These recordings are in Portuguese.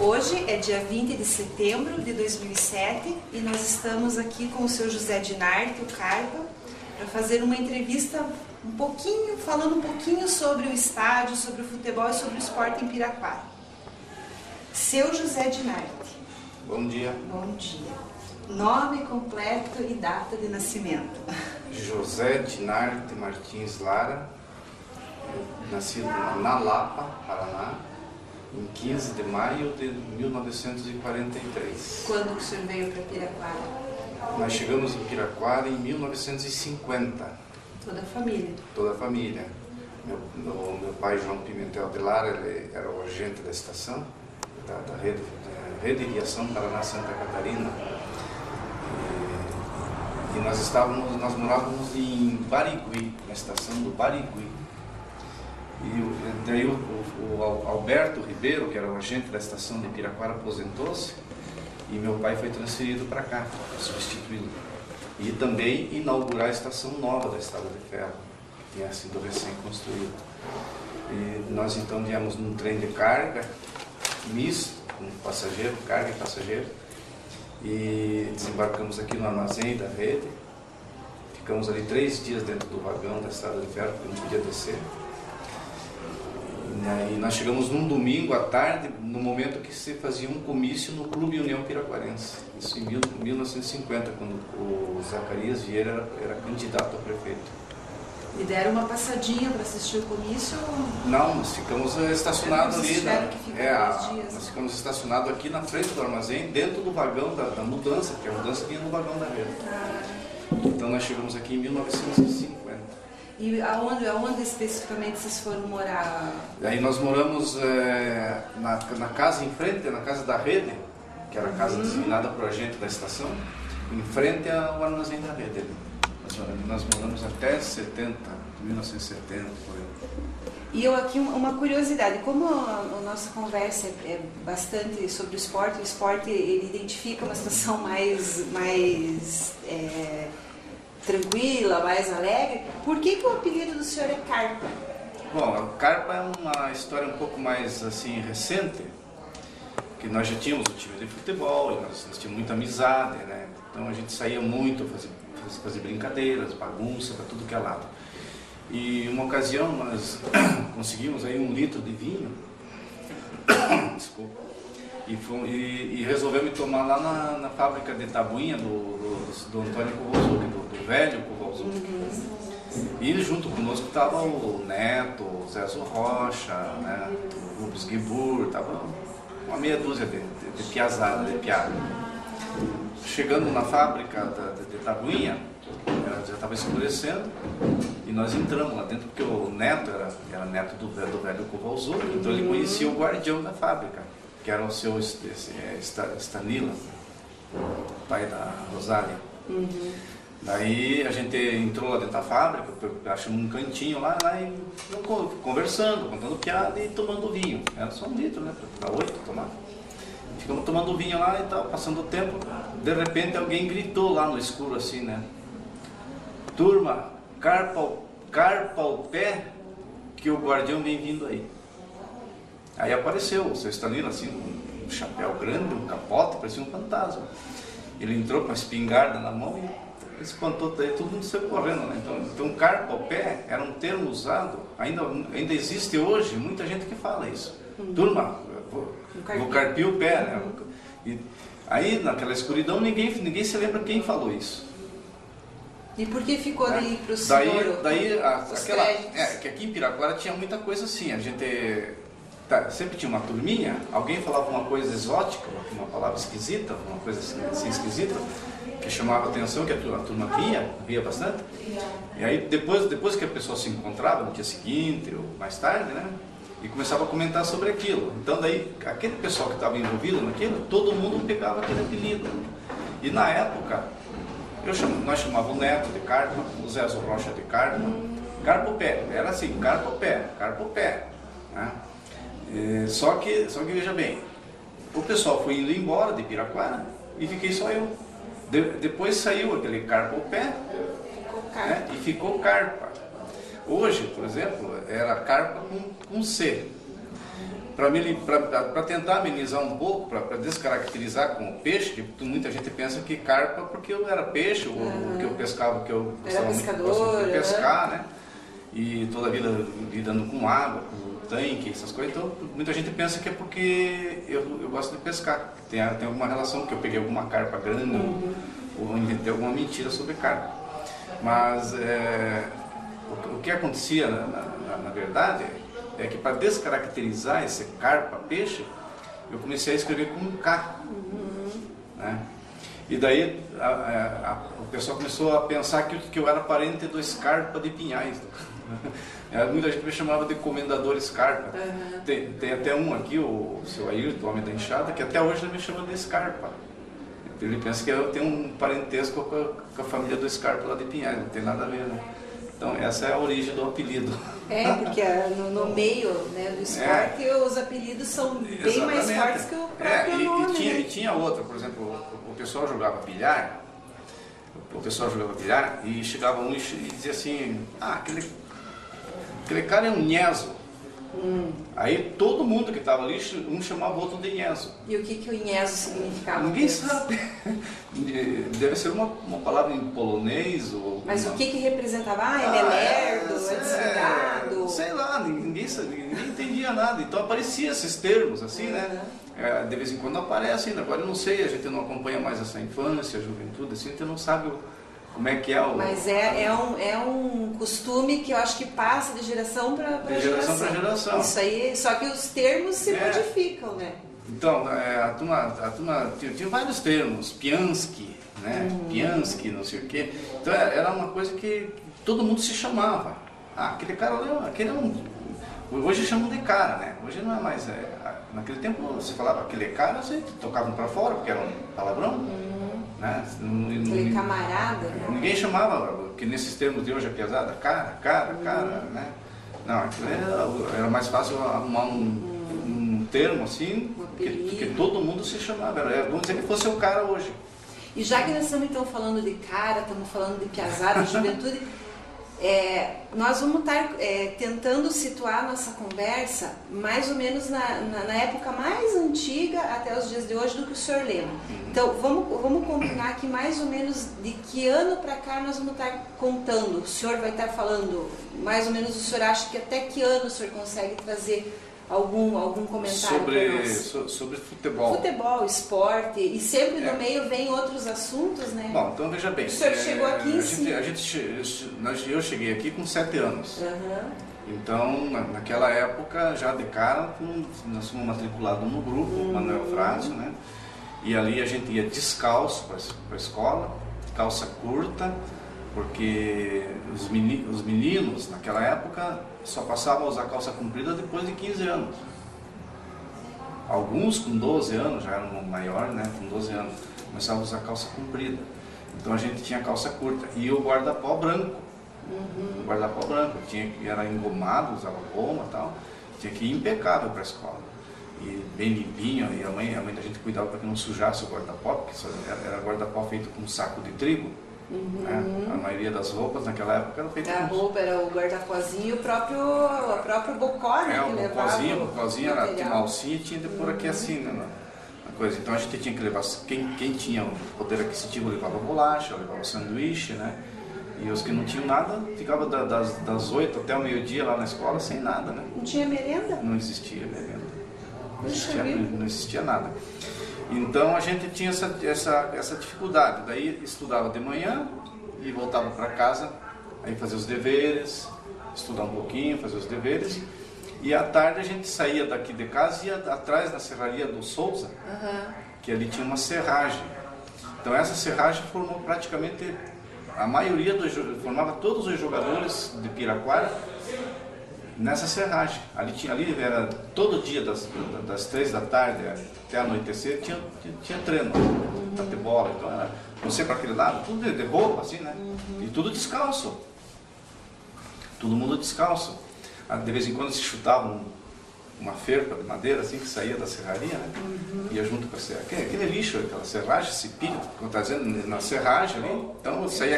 Hoje é dia 20 de setembro de 2007 e nós estamos aqui com o seu José Dinarte, o Carpa, para fazer uma entrevista falando um pouquinho sobre o estádio, sobre o futebol e sobre o esporte em Piraquara. Seu José Dinarte. Bom dia. Bom dia. Nome completo e data de nascimento. José Dinarte Martins Lara, nascido na Lapa, Paraná, em 15 de maio de 1943. Quando que o senhor veio para Piraquara? Nós chegamos em Piraquara em 1950. Toda a família? Toda a família. Meu pai, João Pimentel de Lara, ele era o agente da estação, da Rede de Aviação Paraná Santa Catarina. E nós morávamos em Barigui, na estação do Barigui. E daí o Alberto Ribeiro, que era o agente da estação de Piraquara, aposentou-se e meu pai foi transferido para cá, para substituí-lo. E também inaugurar a estação nova da Estrada de Ferro, que tinha sido recém-construída. E nós então viemos num trem de carga, misto, com passageiro, carga e passageiro, e desembarcamos aqui no armazém da rede. Ficamos ali 3 dias dentro do vagão da Estrada de Ferro, porque não podia descer. E nós chegamos num domingo à tarde, no momento que se fazia um comício no Clube União Piraquarense. Isso em 1950, quando o Zacarias Vieira era candidato a prefeito. E deram uma passadinha para assistir o comício? Não, nós ficamos estacionados ali. Nós ficamos estacionados aqui na frente do armazém, dentro do vagão da mudança, porque a mudança vinha no vagão da rede. Então nós chegamos aqui em 1950. E aonde especificamente vocês foram morar? Aí nós moramos na casa em frente, na casa da rede, que era a casa designada para o agente da estação, em frente ao armazém da rede. Nós moramos até 1970, por aí. E eu aqui, uma curiosidade, como a nossa conversa é bastante sobre o esporte ele identifica uma situação mais tranquila, mais alegre. Por que o apelido do senhor é Carpa? Bom, o Carpa é uma história um pouco mais assim recente, que nós já tínhamos o time de futebol, e nós tínhamos muita amizade, né? Então a gente saía muito, fazer brincadeiras, bagunça para tudo que é lado. E uma ocasião nós conseguimos aí 1 litro de vinho, desculpa, e resolvemos tomar lá na fábrica de tabuinha do Antônio Kowalczuk, do velho Kowalczuk. E junto conosco estava o Neto, o Zezo Rocha, né, o Rubens Guibur, estava uma meia dúzia de piazada, de piada. Chegando na fábrica de tabuinha, já estava escurecendo, e nós entramos lá dentro, porque o Neto era neto do velho Kowalczuk, então ele conhecia o guardião da fábrica, que era o seu Stanila, pai da Rosália. Daí a gente entrou lá dentro da fábrica, achamos um cantinho lá e conversando, contando piada e tomando vinho. Era só 1 litro, né, para 8 tomar. Ficamos tomando vinho lá e tal, passando o tempo. De repente alguém gritou lá no escuro assim, né? Turma, carpa ao pé, que o guardião vem vindo aí. Aí apareceu o seu Stanila, assim, um chapéu grande, um capote, parecia um fantasma. Ele entrou com a espingarda na mão e espantou, daí todo mundo saiu correndo, né? Então carpa ao pé era um termo usado, ainda existe hoje muita gente que fala isso. Turma, vou carpir o pé, né? E aí naquela escuridão ninguém se lembra quem falou isso. E por que ficou daí para o senhor? Que aqui em Piraquara tinha muita coisa assim, a gente sempre tinha uma turminha, alguém falava uma coisa exótica, uma palavra esquisita, uma coisa assim esquisita, que chamava a atenção, que a turma via bastante. E aí depois que a pessoa se encontrava no dia seguinte ou mais tarde, né, e começava a comentar sobre aquilo. Então daí aquele pessoal que estava envolvido naquilo, todo mundo pegava aquele apelido. E na época nós chamávamos o Neto de Carpa, o Zezo Rocha de Carpa, Carpa o pé, era assim, Carpa o pé, né? Só que veja bem, o pessoal foi indo embora de Piraquara e fiquei só eu. Depois saiu aquele Carpa o pé, né? E ficou Carpa. Hoje, por exemplo, era Carpa com C. Para tentar amenizar um pouco, para descaracterizar com o peixe, que muita gente pensa que carpa porque eu era peixe, ou que eu pescava, que eu gostava muito de pescar, né? E toda a vida lidando com água, com tanque, essas coisas, então muita gente pensa que é porque eu gosto de pescar, tem alguma relação, que eu peguei alguma carpa grande, ou inventei alguma mentira sobre carpa. Mas o que acontecia, na verdade, é que para descaracterizar esse carpa, peixe, eu comecei a escrever com um K. Né? E daí o pessoal começou a pensar que eu era parente do Scarpa de Pinhais. Muita gente me chamava de Comendador Scarpa. Tem até um aqui, o seu Ayrton, o homem da enxada, que até hoje ele me chama de Scarpa. Ele pensa que eu tenho um parentesco com a família do Scarpa lá de Pinhais, não tem nada a ver, né? Então essa é a origem do apelido. Porque no meio, né, do esporte os apelidos são bem mais fortes que o próprio nome. E tinha outra, por exemplo, o pessoal jogava bilhar, e chegava um e dizia assim, aquele cara é um nheso. Aí todo mundo que estava ali, um chamava o outro de nheso. E o que o nheso significava? Ninguém sabe. Deve ser uma palavra em polonês. Mas o que representava? Ele é lerdo, é desligado? Sei lá, ninguém entendia nada. Então apareciam esses termos, assim, né? De vez em quando aparecem, agora eu não sei, a gente não acompanha mais essa infância, a juventude, assim, a gente não sabe como é que é o... Mas é um costume que eu acho que passa de geração para geração. Isso aí, só que os termos se modificam, né? Então, a turma tinha vários termos, Piansky, né? Piansky, não sei o quê. Então era uma coisa que todo mundo se chamava. Aquele cara ali, aquele é um... Hoje chamam de cara, né? Hoje não é mais... naquele tempo você falava aquele cara, você tocava para fora, porque era um palavrão. Né? Aquele camarada. Ninguém chamava, que nesses termos de hoje a pesada, cara, né? Não, aquilo era mais fácil arrumar um termo assim, que todo mundo se chamava. Vamos dizer que fosse o cara hoje. E já que nós estamos então falando de cara, estamos falando de piazada, de juventude, nós vamos estar tentando situar nossa conversa mais ou menos na época mais antiga até os dias de hoje do que o senhor lembra. Então vamos combinar aqui mais ou menos de que ano para cá nós vamos estar contando. O senhor vai estar falando mais ou menos, o senhor acha que até que ano o senhor consegue trazer algum comentário sobre futebol. Futebol, esporte, e sempre no meio vem outros assuntos, né? Bom, então veja bem. O senhor chegou aqui em cima. Eu cheguei aqui com 7 anos. Então, naquela época, já de cara, nós fomos matriculados no grupo, Manuel Frácio, né? E ali a gente ia descalço para a escola, calça curta, porque os meninos, naquela época, só passavam a usar calça comprida depois de 15 anos. Alguns com 12 anos, já eram maior, né? Com 12 anos, começavam a usar calça comprida. Então a gente tinha calça curta e o guarda-pó branco. O guarda-pó branco, era engomado, usava goma e tal, tinha que ir impecável para a escola. E bem limpinho, e a mãe da gente cuidava para que não sujasse o guarda-pó, porque era guarda-pó feito com um saco de trigo. Né? A maioria das roupas naquela época era feita com... A roupa era o guarda-pozinho e o próprio bocó, né? O bocózinho era uma alcinha e tinha de pôr aqui assim, né? Na coisa. Então a gente tinha que levar, quem tinha o poder aquisitivo levava bolacha, levava sanduíche, né? E os que não tinham nada, ficavam das 8 até o meio-dia lá na escola sem nada, né? Não tinha merenda? Não existia merenda. Não existia nada. Então a gente tinha essa dificuldade. Daí estudava de manhã e voltava para casa, aí fazia os deveres, estudar um pouquinho, fazer os deveres. E à tarde a gente saía daqui de casa e ia atrás na serraria do Souza, que ali tinha uma serragem. Então essa serragem formou praticamente a maioria formava todos os jogadores de Piraquara nessa serragem. Ali era todo dia das 3 da tarde até anoitecer tinha treino, bater bola. Então era você para aquele lado, tudo de roupa assim, né? E tudo descalço. Todo mundo descalço. De vez em quando se chutava uma ferpa de madeira assim que saía da serraria, né? Ia junto com aquele lixo, aquela serragem, esse pilho, como está dizendo, na serragem ali. Então saía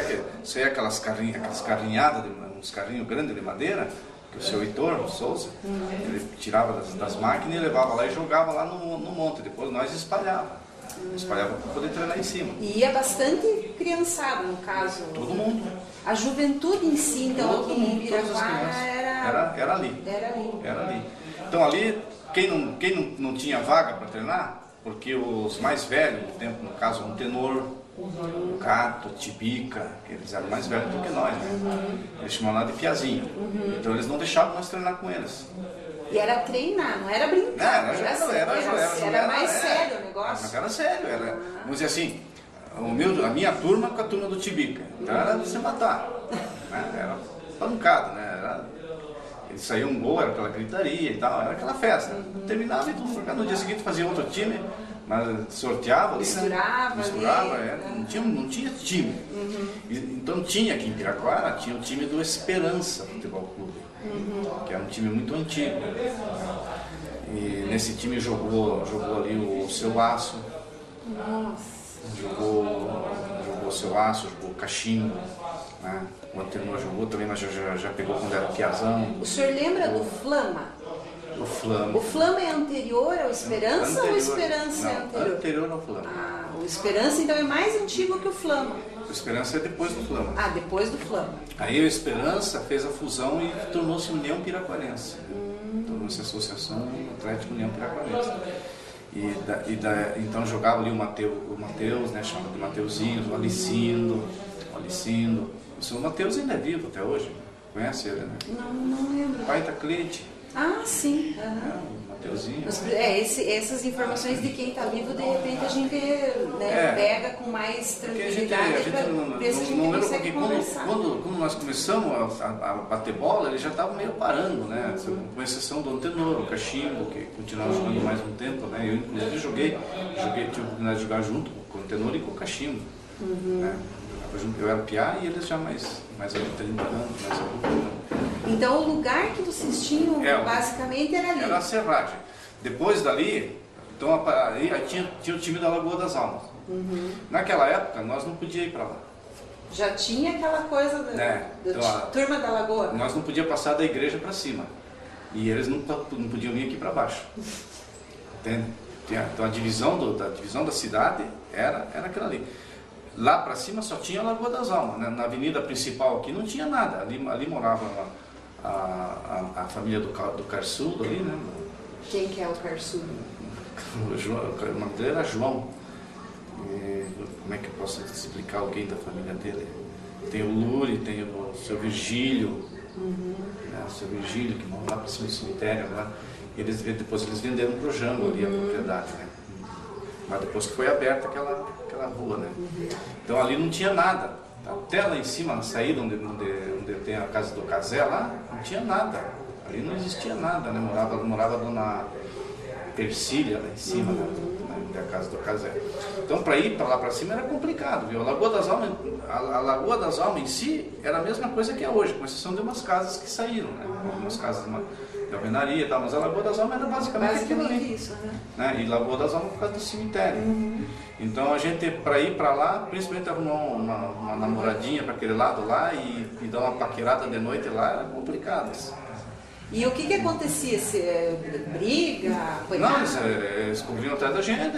aquelas carrinhadas, uns carrinhos grandes de madeira, que o seu Heitor Souza, ele tirava das máquinas e levava lá e jogava lá no monte. Depois nós espalhava para poder treinar em cima. E ia bastante criançada, no caso. Todo mundo. A juventude em si, então, Todo aqui mundo, em todas as Piraquara crianças. Era ali. Era ali. Então ali, quem não tinha vaga para treinar, porque os mais velhos, no caso um tenor, um gato, tibica, que eles eram mais velhos do que nós, né? Eles chamavam lá de piazinho. Então eles não deixavam nós treinar com eles. E era treinar, não era brincar. Era mais sério o negócio. Mas era sério, vamos dizer assim, a minha turma com a turma do tibica. Então era de se matar. Né? Era pancada, né? Eles saíam um gol, era aquela gritaria e tal, era aquela festa. Terminava e tudo, no dia seguinte fazia outro time, mas sorteava, misturava, não tinha time. Então tinha aqui em Piraquara, tinha o time do Esperança Futebol Clube, que era um time muito antigo. E nesse time jogou ali o Seu Aço. Jogou o Seu Aço, jogou o Cachimbo. Né? O Antenor jogou também, mas já pegou quando era piazão. O senhor lembra do Flama? O Flama. O Flama é anterior ao Esperança ou o Esperança é anterior? Anterior ao Flama. O Esperança então é mais antigo que o Flama. O Esperança é depois do Flama. Depois do Flama. Aí o Esperança fez a fusão e tornou-se União Piraquarense. Tornou-se Associação Atlético União Piraquarense. Então jogava ali o Mateus, né, chamado de Mateuzinho, o Alicindo. O Mateus ainda é vivo até hoje. Conhece ele, né? Não lembro. Pai da Cleide. Sim. O Mateuzinho. Essas informações de quem está vivo, de repente a gente pega com mais tranquilidade para ver se a gente consegue conversar. Quando nós começamos a bater bola, ele já estava meio parando, né? Com exceção do Antenor, o Cachimbo, que continuava jogando mais um tempo, né? Eu inclusive tive a oportunidade de jogar junto com o Antenor e com o Cachimbo. Né? Eu era piá e eles já mais ali 30 anos, mais adultos. Então o lugar que vocês tinham basicamente era ali? Era a serragem. Depois dali, então, aí tinha o time da Lagoa das Almas. Naquela época nós não podíamos ir para lá. Já tinha aquela coisa da turma da Lagoa? Nós não podíamos passar da igreja para cima. E eles não podiam vir aqui para baixo. Entende? Então a divisão da cidade era aquela ali. Lá para cima só tinha a Lagoa das Almas, né? Na avenida principal aqui não tinha nada. Ali morava a família do Carçudo ali, né? Quem que é o Carçudo? O nome dele era João. Como é que eu posso explicar alguém da família dele? Tem o Luri, tem o seu Virgílio, né? O seu Virgílio que mora lá para cima do cemitério agora. Depois eles venderam para o Jango ali a propriedade, né? Mas depois que foi aberta aquela rua, né? Então ali não tinha nada. Até lá em cima, na saída onde tem a casa do Casé lá, não tinha nada. Ali não existia nada, né? Morava a dona Persília lá em cima, né? Da casa do Casé. Então para ir para lá para cima era complicado, viu? A Lagoa das Almas em si era a mesma coisa que é hoje, com exceção de umas casas que saíram, né? Algumas casas de alvenaria e tal, mas a Lagoa das Almas era basicamente aquilo ali. Isso, né? E Lagoa das Almas por causa do cemitério. Então a gente, para ir para lá, principalmente arrumar uma namoradinha para aquele lado lá e dar uma paquerada de noite lá, era complicado. E o que acontecia? Briga? Não, eles corriam atrás da gente,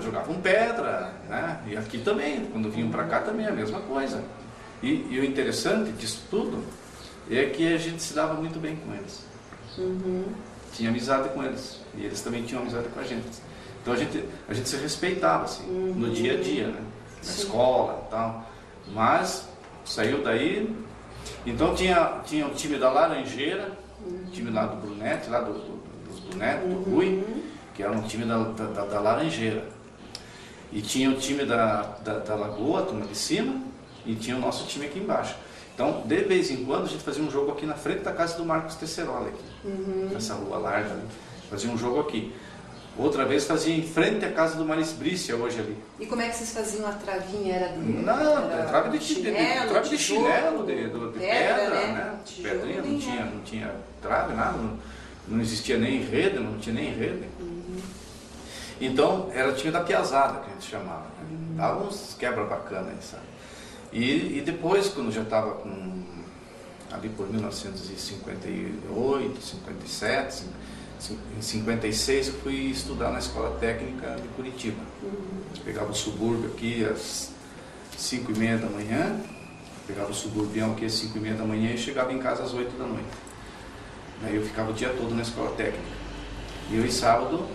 jogavam pedra, né? E aqui também, quando vinham para cá também a mesma coisa. E o interessante disso tudo é que a gente se dava muito bem com eles. Tinha amizade com eles e eles também tinham amizade com a gente. Então a gente se respeitava assim, no dia a dia, né? Na escola e tal. Mas saiu daí, então tinha o time da Laranjeira, o time lá do Brunete, lá dos Brunetes, do Rui, que era um time da Laranjeira. E tinha o time da Lagoa, a turma de cima, e tinha o nosso time aqui embaixo. Então, de vez em quando, a gente fazia um jogo aqui na frente da casa do Marcos Tesserola, aqui, nessa rua larga, né? Fazia um jogo aqui. Outra vez fazia em frente à casa do Maris Brícia, hoje ali. E como é que vocês faziam a travinha? Era trave de chinelo, de pedra, né? Tijolo, Pedrinha, não tinha trave, nada, não existia nem rede, não tinha nem rede. Então, era o time da piazada, que a gente chamava. Né? Dava uns quebra bacana aí, sabe? E depois, quando já estava ali por 1958, 57, em 56 eu fui estudar na Escola Técnica de Curitiba. Pegava o subúrbio aqui às 5h30 da manhã, pegava o suburbião aqui às 5h30 da manhã e chegava em casa às 8 da noite. Aí eu ficava o dia todo na Escola Técnica. E eu, em sábado,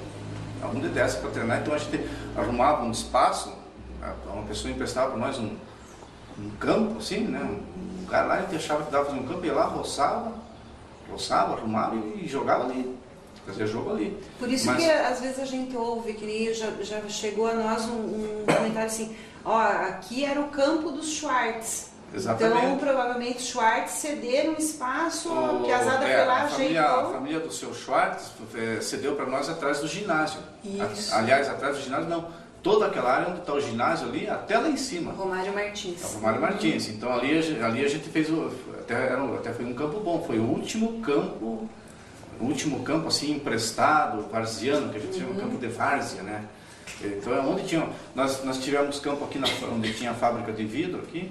aonde desce para treinar, então a gente arrumava um espaço, uma pessoa emprestava para nós um campo, assim, né? Um cara lá, a gente achava que dava fazer um campo, ia lá, roçava, arrumava e jogava ali. Fazia jogo ali. Por isso que às vezes a gente ouve, que já chegou a nós um comentário assim, ó, aqui era o campo dos Schwartz. Exatamente. Então provavelmente Schwartz cederam um espaço, a piazada foi lá, ajeitou. A família do seu Schwartz cedeu para nós atrás do ginásio. Isso. Aliás, atrás do ginásio não. Toda aquela área onde está o ginásio ali, até lá em cima. Romário Martins. Romário Martins. Então ali a gente fez, até foi um campo bom, foi o último campo assim emprestado, varziano, que a gente chama campo de várzea, né? Então é onde tinha, nós tivemos campo aqui onde tinha a fábrica de vidro aqui,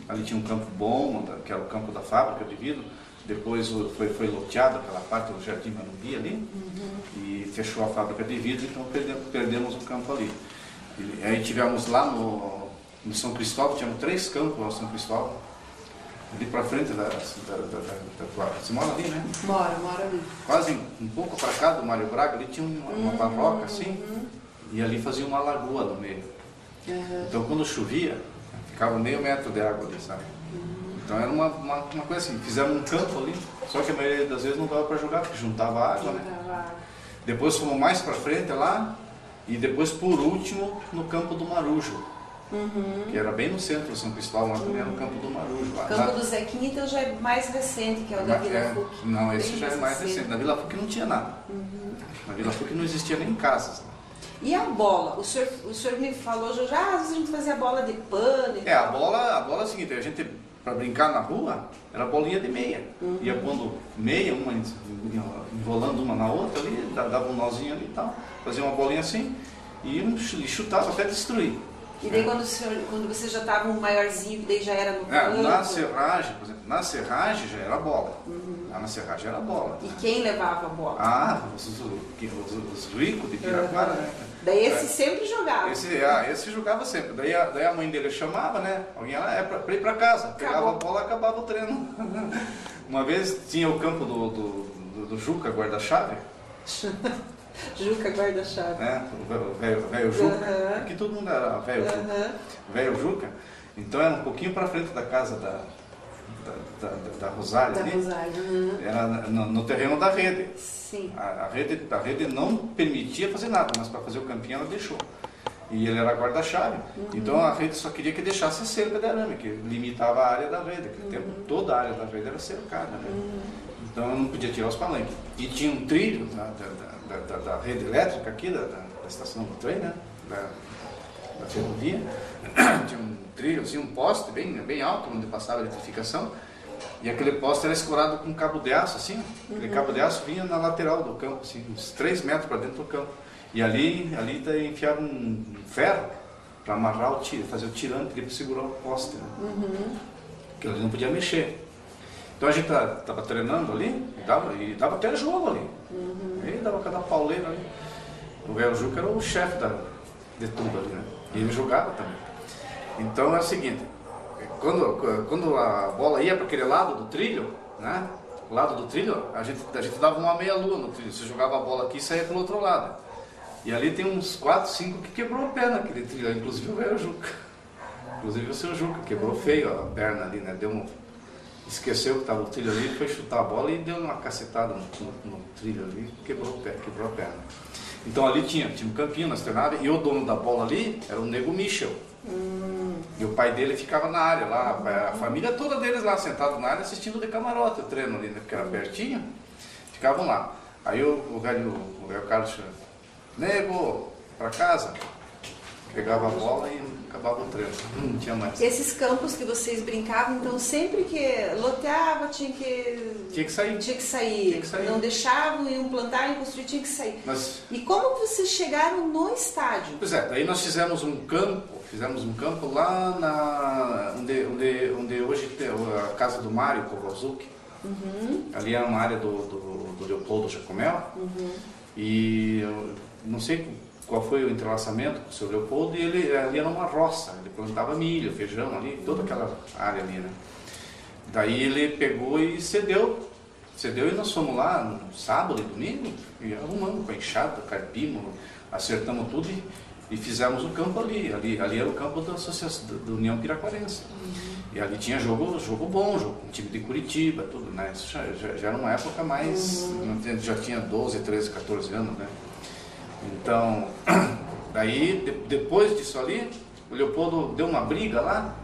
ali tinha um campo bom, que era o campo da fábrica de vidro, depois foi loteado aquela parte do Jardim Manumbi ali, e fechou a fábrica de vidro, então perdemos o campo ali. E aí tivemos lá no São Cristóvão, tínhamos 3 campos no São Cristóvão, ali para frente da tua... Você mora ali, né? Mora ali. Quase um pouco para cá do Mário Braga, ali tinha uma barroca assim, e ali fazia uma lagoa no meio. Então quando chovia, ficava meio metro de água ali, sabe? Então era uma coisa assim, fizemos um campo ali, só que a maioria das vezes não dava para jogar, porque juntava água, né? Depois fomos mais para frente lá, e depois por último no campo do Marujo. Que era bem no centro do São Cristóvão, lá também era no campo do Marujo. O campo do Zequinha então já é mais recente, que é o da Vila Fuc. Não, esse já é mais recente. Na Vila Fuc não tinha nada. Na Vila Fuc não existia nem casas. E a bola? O senhor me falou já, às vezes a gente fazia bola de pano. A bola é o seguinte, a gente, para brincar na rua, era bolinha de meia. Ia pondo meia, uma enrolando uma na outra ali, dava um nozinho ali e tal, fazia uma bolinha assim e chutava até destruir. E daí quando você já estava um maiorzinho, daí já era no campo? Na serragem, por exemplo, na serragem já era bola. Lá na serragem era bola. E quem levava a bola? Os ricos de Piraquara, né? Daí esse sempre jogava? Esse jogava sempre. Daí a mãe dele chamava, né? Alguém lá, para ir para casa. Pegava a bola e acabava o treino. Uma vez tinha o campo do Juca, guarda-chave. Juca guarda-chave. O velho Juca. Aqui todo mundo era velho Juca. Velho Juca. Então era um pouquinho para frente da casa da Rosália. Era no terreno da rede. Sim. A rede não permitia fazer nada, mas para fazer o campinho ela deixou. E ele era guarda-chave. Então a rede só queria que deixasse cerca de arame, que limitava a área da rede. Naquele tempo toda a área da rede era cercada, né? Então eu não podia tirar os palanques. E tinha um trilho da rede elétrica aqui, da estação do trem, né? Da ferrovia. Tinha um trilho, assim, um poste bem alto, onde passava a eletrificação. E aquele poste era escorado com um cabo de aço, assim. Aquele cabo de aço vinha na lateral do campo, assim, uns 3 metros para dentro do campo. E ali enfiaram um ferro para amarrar fazer o tirante para segurar o poste, né? Porque ele não podia mexer. Então a gente estava treinando ali, e dava até jogo ali. Aí dava cada pauleira ali. O velho Juca era o chefe de tudo ali, né? E ele jogava também. Então é o seguinte, quando a bola ia para aquele lado do trilho, né? O lado do trilho, a gente dava uma meia-lua no trilho. Você jogava a bola aqui e saía pelo outro lado. E ali tem uns 4, 5 que quebrou a perna naquele trilho, inclusive o velho Juca. Inclusive o seu Juca, quebrou feio a perna ali, né? Esqueceu que estava o trilho ali, foi chutar a bola e deu uma cacetada no trilho ali, quebrou a perna. Então ali tinha um campinho, nós treinávamos, e o dono da bola ali era o Nego Michel. E o pai dele ficava na área lá, a família toda deles lá, sentado na área, assistindo de camarote o treino ali, né, porque era pertinho, ficavam lá. Aí o velho Carlos, Nego, para casa, pegava a bola e acabava o treino, não tinha mais. Esses campos que vocês brincavam, então sempre que loteava tinha que sair. Tinha que sair. Não deixavam, iam plantar, iam construir, tinha que sair. E como vocês chegaram no estádio? Pois é, daí nós fizemos um campo lá onde hoje tem a casa do Mário Kowalczuk. Ali é uma área do Leopoldo Jacomel. E eu não sei qual foi o entrelaçamento com o seu Leopoldo, e ele ali era uma roça, ele plantava milho, feijão ali, toda aquela área ali, né? Daí ele pegou e cedeu e nós fomos lá no sábado e domingo, e arrumamos com a enxada, carpimos, acertamos tudo e fizemos o campo ali era o campo da Associação da União Piraquarense. E ali tinha jogo bom, jogo com o time de Curitiba, tudo, né? Isso já era uma época mais, já tinha 12, 13, 14 anos, né? Então, daí, depois disso ali, o Leopoldo deu uma briga lá,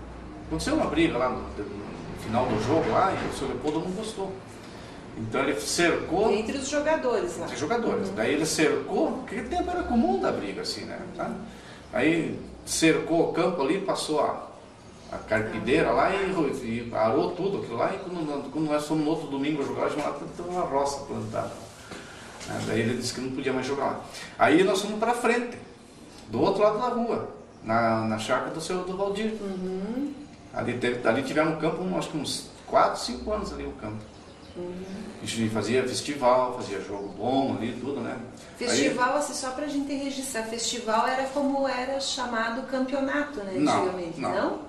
aconteceu uma briga lá no final do jogo lá, e o seu Leopoldo não gostou. Então ele cercou... Entre os jogadores lá. Entre os jogadores. Daí ele cercou, porque naquele tempo era comum da briga assim, né? Tá? Aí cercou o campo ali, passou a carpideira lá e arou tudo aquilo lá, e quando nós fomos no outro domingo jogar, já tinha uma roça plantada. Daí ele disse que não podia mais jogar lá. Aí nós fomos para frente, do outro lado da rua, na chácara do Valdir. Ali tivemos um campo, acho que uns 4, 5 anos ali o campo. A gente fazia festival, fazia jogo bom ali, tudo, né? Festival, assim, só pra gente registrar, festival era como era chamado campeonato, né, antigamente, não?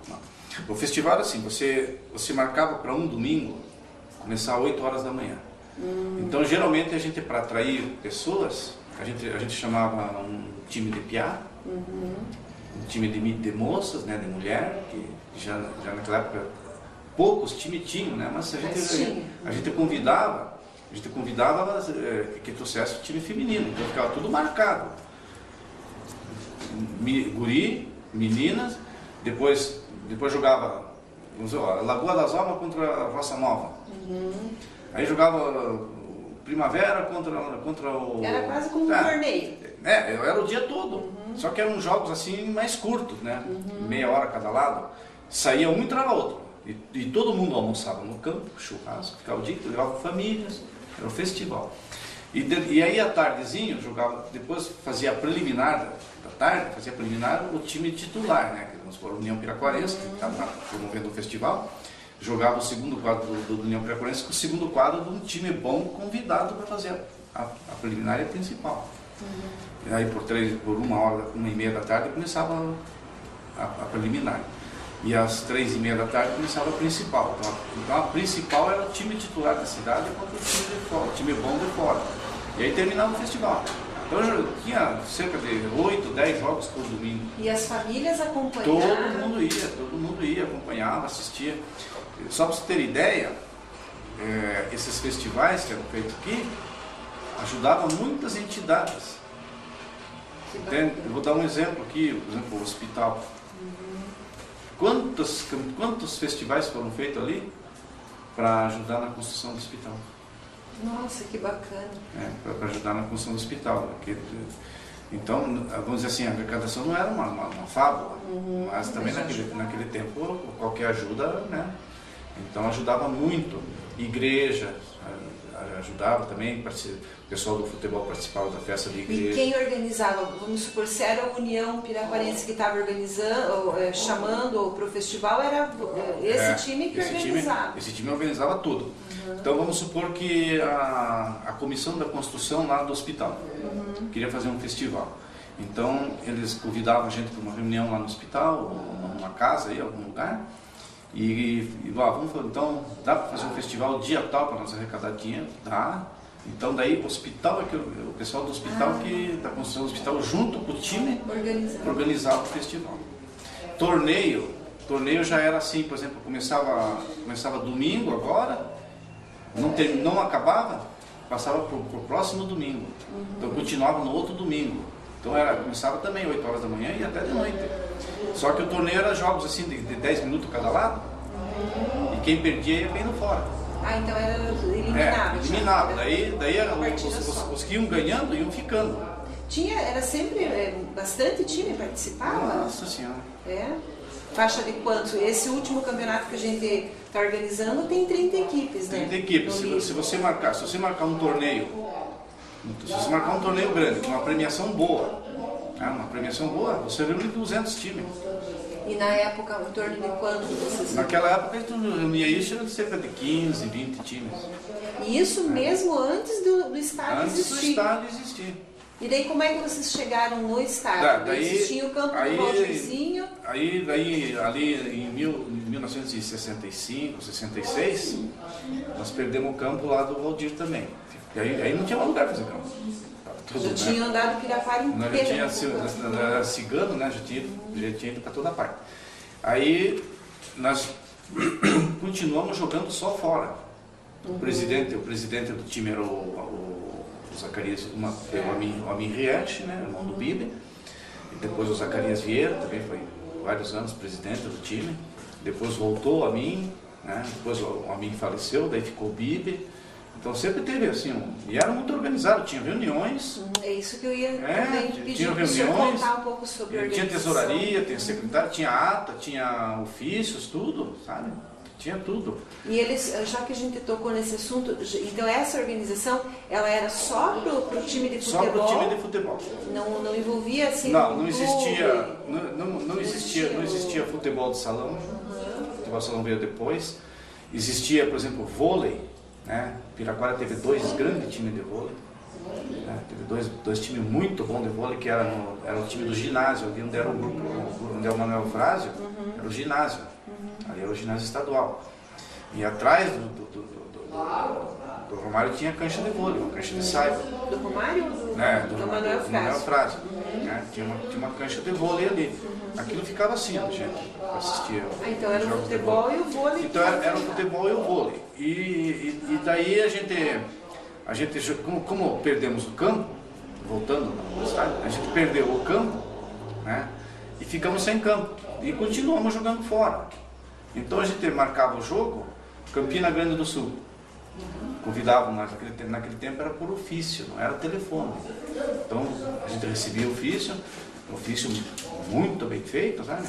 O festival era assim, você marcava para um domingo, começar às 8 horas da manhã. Então, geralmente, a gente, para atrair pessoas, a gente chamava um time de piá, um time de moças, né, de mulher, que já naquela época poucos times tinham, né, mas a gente convidava que trouxesse o time feminino, então ficava tudo marcado. Guri, meninas, depois jogava, vamos dizer, Lagoa das Almas contra a Roça Nova. Aí jogava Primavera contra o... Era quase como um torneio. Era o dia todo. Só que eram jogos assim mais curtos, né? Meia hora cada lado. Saía um e entrava outro. E todo mundo almoçava no campo, churrasco, ficava o dia, levava famílias, era um festival. E aí à tardezinho jogava, depois fazia a preliminar da tarde, o time titular, né? Que vamos supor, a União Piraquarense, que estava promovendo o festival. Jogava o segundo quadro do União Piraquarense com o segundo quadro de um time bom convidado para fazer a preliminar e a principal. E aí por 1h30 da tarde começava a preliminar. E às 3h30 da tarde começava a principal. Então a principal era o time titular da cidade contra o time de fora, o time bom de fora. E aí terminava o festival. Então eu tinha cerca de 8, 10 jogos por domingo. E as famílias acompanhavam? Todo mundo ia, acompanhava, assistia. Só para você ter ideia, esses festivais que eram feitos aqui ajudavam muitas entidades. Eu vou dar um exemplo aqui, por exemplo, o hospital. Quantos festivais foram feitos ali para ajudar na construção do hospital? Nossa, que bacana. Para ajudar na construção do hospital. Então, vamos dizer assim, a arrecadação não era uma fábula, mas também naquele tempo qualquer ajuda, né? Então ajudava muito. Igreja ajudava também, o pessoal do futebol participava da festa da igreja. E quem organizava? Vamos supor, se era a União Piraquarense que estava organizando, chamando para o festival, era esse time que organizava? Esse time organizava tudo. Então vamos supor que a comissão da construção lá do hospital queria fazer um festival. Então eles convidavam a gente para uma reunião lá no hospital, ou numa casa, aí, algum lugar. Então dá para fazer um festival dia tal para nós arrecadar dinheiro? Dá. Então daí o hospital, o pessoal do hospital, da construção do hospital, junto com o time, organizava o festival. Torneio já era assim, por exemplo, começava domingo agora, não acabava, passava para o próximo domingo. Então continuava no outro domingo. Então começava também 8 horas da manhã e até de noite. Só que o torneio era jogos assim de 10 minutos cada lado, e quem perdia ia bem no fora. Então era eliminado. Eliminado. Daí os que iam ganhando iam ficando. Era sempre bastante time participava? Nossa Senhora. É? Faixa de quantos? Esse último campeonato que a gente está organizando tem 30 equipes, né? 30 equipes. Se você marcar um torneio, grande, com uma premiação boa, você reúne 200 times. E na época, em torno de quanto vocês... Naquela época a gente reunia isso de cerca de 15, 20 times. E isso mesmo antes do estádio existir? Antes do estádio existir. E daí como é que vocês chegaram no estádio? Existia o campo do Valdirzinho? Aí ali em 1965, 66, nós perdemos o campo lá do Valdir também. E aí não tinha mais lugar para fazer campo. Já tinha andado Pirapara inteiro. Já tinha cigano, né? Já tinha ido para toda parte. Aí nós continuamos jogando só fora. O presidente do time era o Zacarias, o Amin Riech, né? Irmão do Bibi. E depois o Zacarias Vieira, também foi vários anos presidente do time. Depois voltou o Amin, né? Depois o Amin faleceu, daí ficou o Bibi. Então sempre teve assim, e era muito organizado, tinha reuniões. É isso que eu ia pedir tinha para o senhor contar um pouco sobre a organização. Tinha tesouraria, tinha secretário, tinha ata, tinha ofícios, tudo, sabe? Tinha tudo. E eles, já que a gente tocou nesse assunto, então essa organização, ela era só para o time de futebol? Só para o time de futebol. Não envolvia assim? Não existia futebol de salão. O futebol de salão veio depois. Existia, por exemplo, vôlei. Né? Piraquara teve 2 grandes times de vôlei, né? Teve dois times muito bons de vôlei, que era o time do ginásio, ali onde era o grupo, onde é o Manuel Frásio, era o ginásio, ali era o ginásio estadual. E atrás do Romário tinha cancha de vôlei, uma cancha de saibro. Do Romário? Do Manuel Frásio. Né? Tinha uma cancha de vôlei ali. Aquilo ficava assim, a gente assistia. Então era o futebol e o vôlei. Então era o futebol e o vôlei. E daí a gente como perdemos o campo, voltando no estádio, a gente perdeu o campo, né? E ficamos sem campo. E continuamos jogando fora. Então a gente marcava o jogo, Campina Grande do Sul. Convidavam, naquele tempo era por ofício, não era telefone. Então a gente recebia ofício muito bem feito, sabe?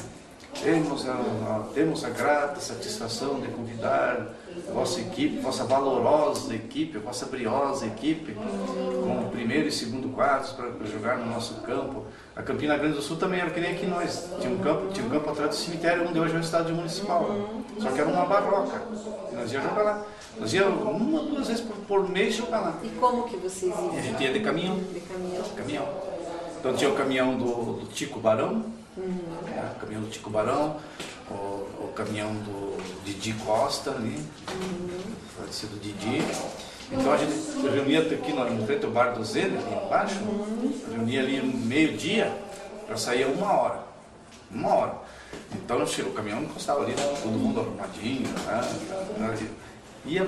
Temos a grata satisfação de convidar vossa equipe, vossa valorosa equipe, vossa briosa equipe, com o primeiro e segundo quadros para jogar no nosso campo. A Campina Grande do Sul também era que nem aqui nós. Tinha um campo atrás do cemitério, onde hoje é o estádio municipal. Só que era uma barroca. Nós íamos jogar lá. Nós íamos 1 ou 2 vezes por mês jogar lá. E como que vocês iam? A gente ia de caminhão. Então tinha o caminhão do Tico Barão, o caminhão do Tico Barão, o caminhão do Didi Costa ali, falecido Didi. Então a gente reunia aqui no frente ao bar do Zene, ali embaixo, reunia ali meio-dia para sair 1 hora. 1 hora. Então o caminhão encostava ali, todo mundo arrumadinho, né? Ia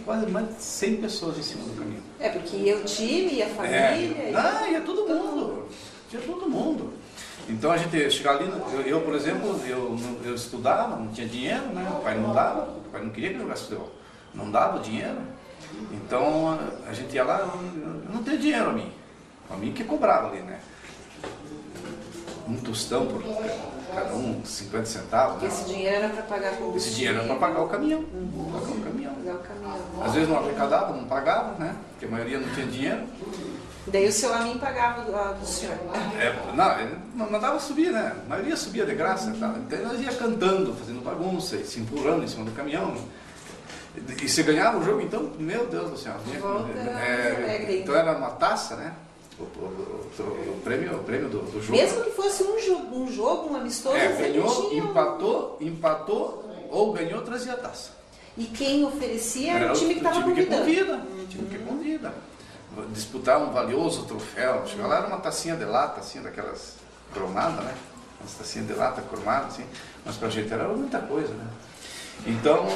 quase mais de 100 pessoas em cima do caminhão. Porque ia o time, ia a família... Ia todo mundo. Tinha todo mundo. Então a gente chegava ali, eu por exemplo, eu estudava, não tinha dinheiro, né? O pai não dava, o pai não queria que eu jogasse futebol. Não dava o dinheiro. Então a gente ia lá, eu não tenho dinheiro a mim que cobrava ali, né? Um tostão por cada 50 centavos. Né? Esse dinheiro era para pagar combustível. Esse dinheiro era para pagar o caminhão. Às vezes não arrecadava, não pagava, né? Porque a maioria não tinha dinheiro. Daí o seu Amin pagava do senhor. Ele não mandava subir, né? A maioria subia de graça. Tá? Então nós ia cantando, fazendo bagunça, e se empurrando em cima do caminhão. E você ganhava o jogo, então, meu Deus do céu. Então era uma taça, né? O prêmio do jogo. Mesmo que fosse um jogo, um amistoso, ganhou, empatou ou ganhou, trazia a taça. E quem oferecia era o time que estava convidando. O time que convida. Disputar um valioso troféu. Chegar lá era uma tacinha de lata, assim, daquelas cromadas, né? Uma tacinha de lata cromada, assim. Mas pra gente era muita coisa, né? Então,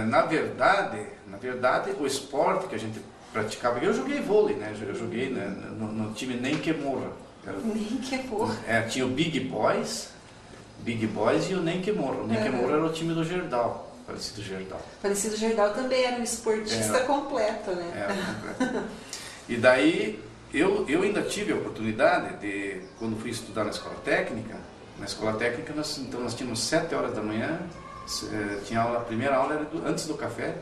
na verdade, o esporte que a gente praticava, eu joguei vôlei, né? Eu joguei no time Nem Que Morra. Nem Que Morra. Tinha o Big Boys e o Nem Que Morra. O Nem Que Morra era o time do Gerdau. Falecido Gerdau também era um esportista completo, né? Completo. E daí eu ainda tive a oportunidade de, quando fui estudar na escola técnica, nós tínhamos 7 horas da manhã, tinha aula, a primeira aula era antes do café,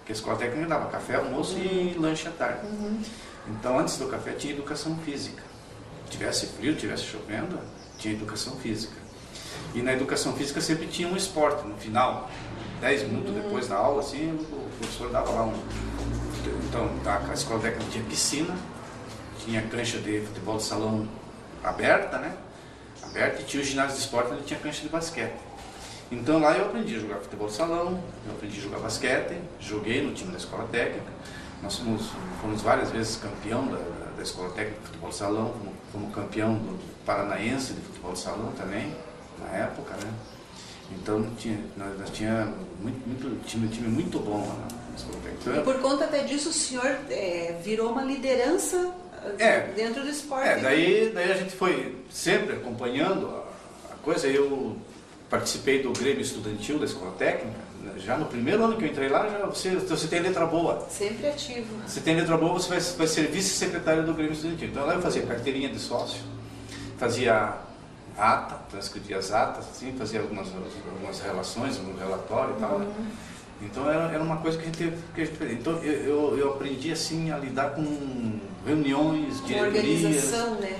que a escola técnica dava café, almoço e lanche à tarde. Então, antes do café tinha educação física. Tivesse frio, tivesse chovendo, tinha educação física. E na educação física sempre tinha um esporte, no final, 10 minutos depois da aula, assim, o professor dava lá um... Então, a escola técnica tinha piscina, tinha cancha de futebol de salão aberta, né? Aberta, e tinha o ginásio de esporte, onde tinha cancha de basquete. Então lá eu aprendi a jogar futebol de salão, eu aprendi a jogar basquete, joguei no time da escola técnica. Nós fomos várias vezes campeão da escola técnica de futebol de salão, fomos campeão do paranaense de futebol de salão também, na época, né? Então nós tínhamos um time muito bom lá na escola técnica. E por conta até disso o senhor virou uma liderança dentro do esporte. Daí a gente foi sempre acompanhando a coisa. Eu participei do Grêmio Estudantil da escola técnica. Já no primeiro ano que eu entrei lá, você tem letra boa. Sempre ativo. Você tem letra boa, você vai ser vice-secretário do Grêmio Estudantil. Então lá eu fazia carteirinha de sócio, fazia ata, transcrevia as atas, assim, fazia algumas relações, um relatório e tal. Né? Então era uma coisa que a gente fez. Então eu aprendi assim a lidar com reuniões, diretorias, organização, né?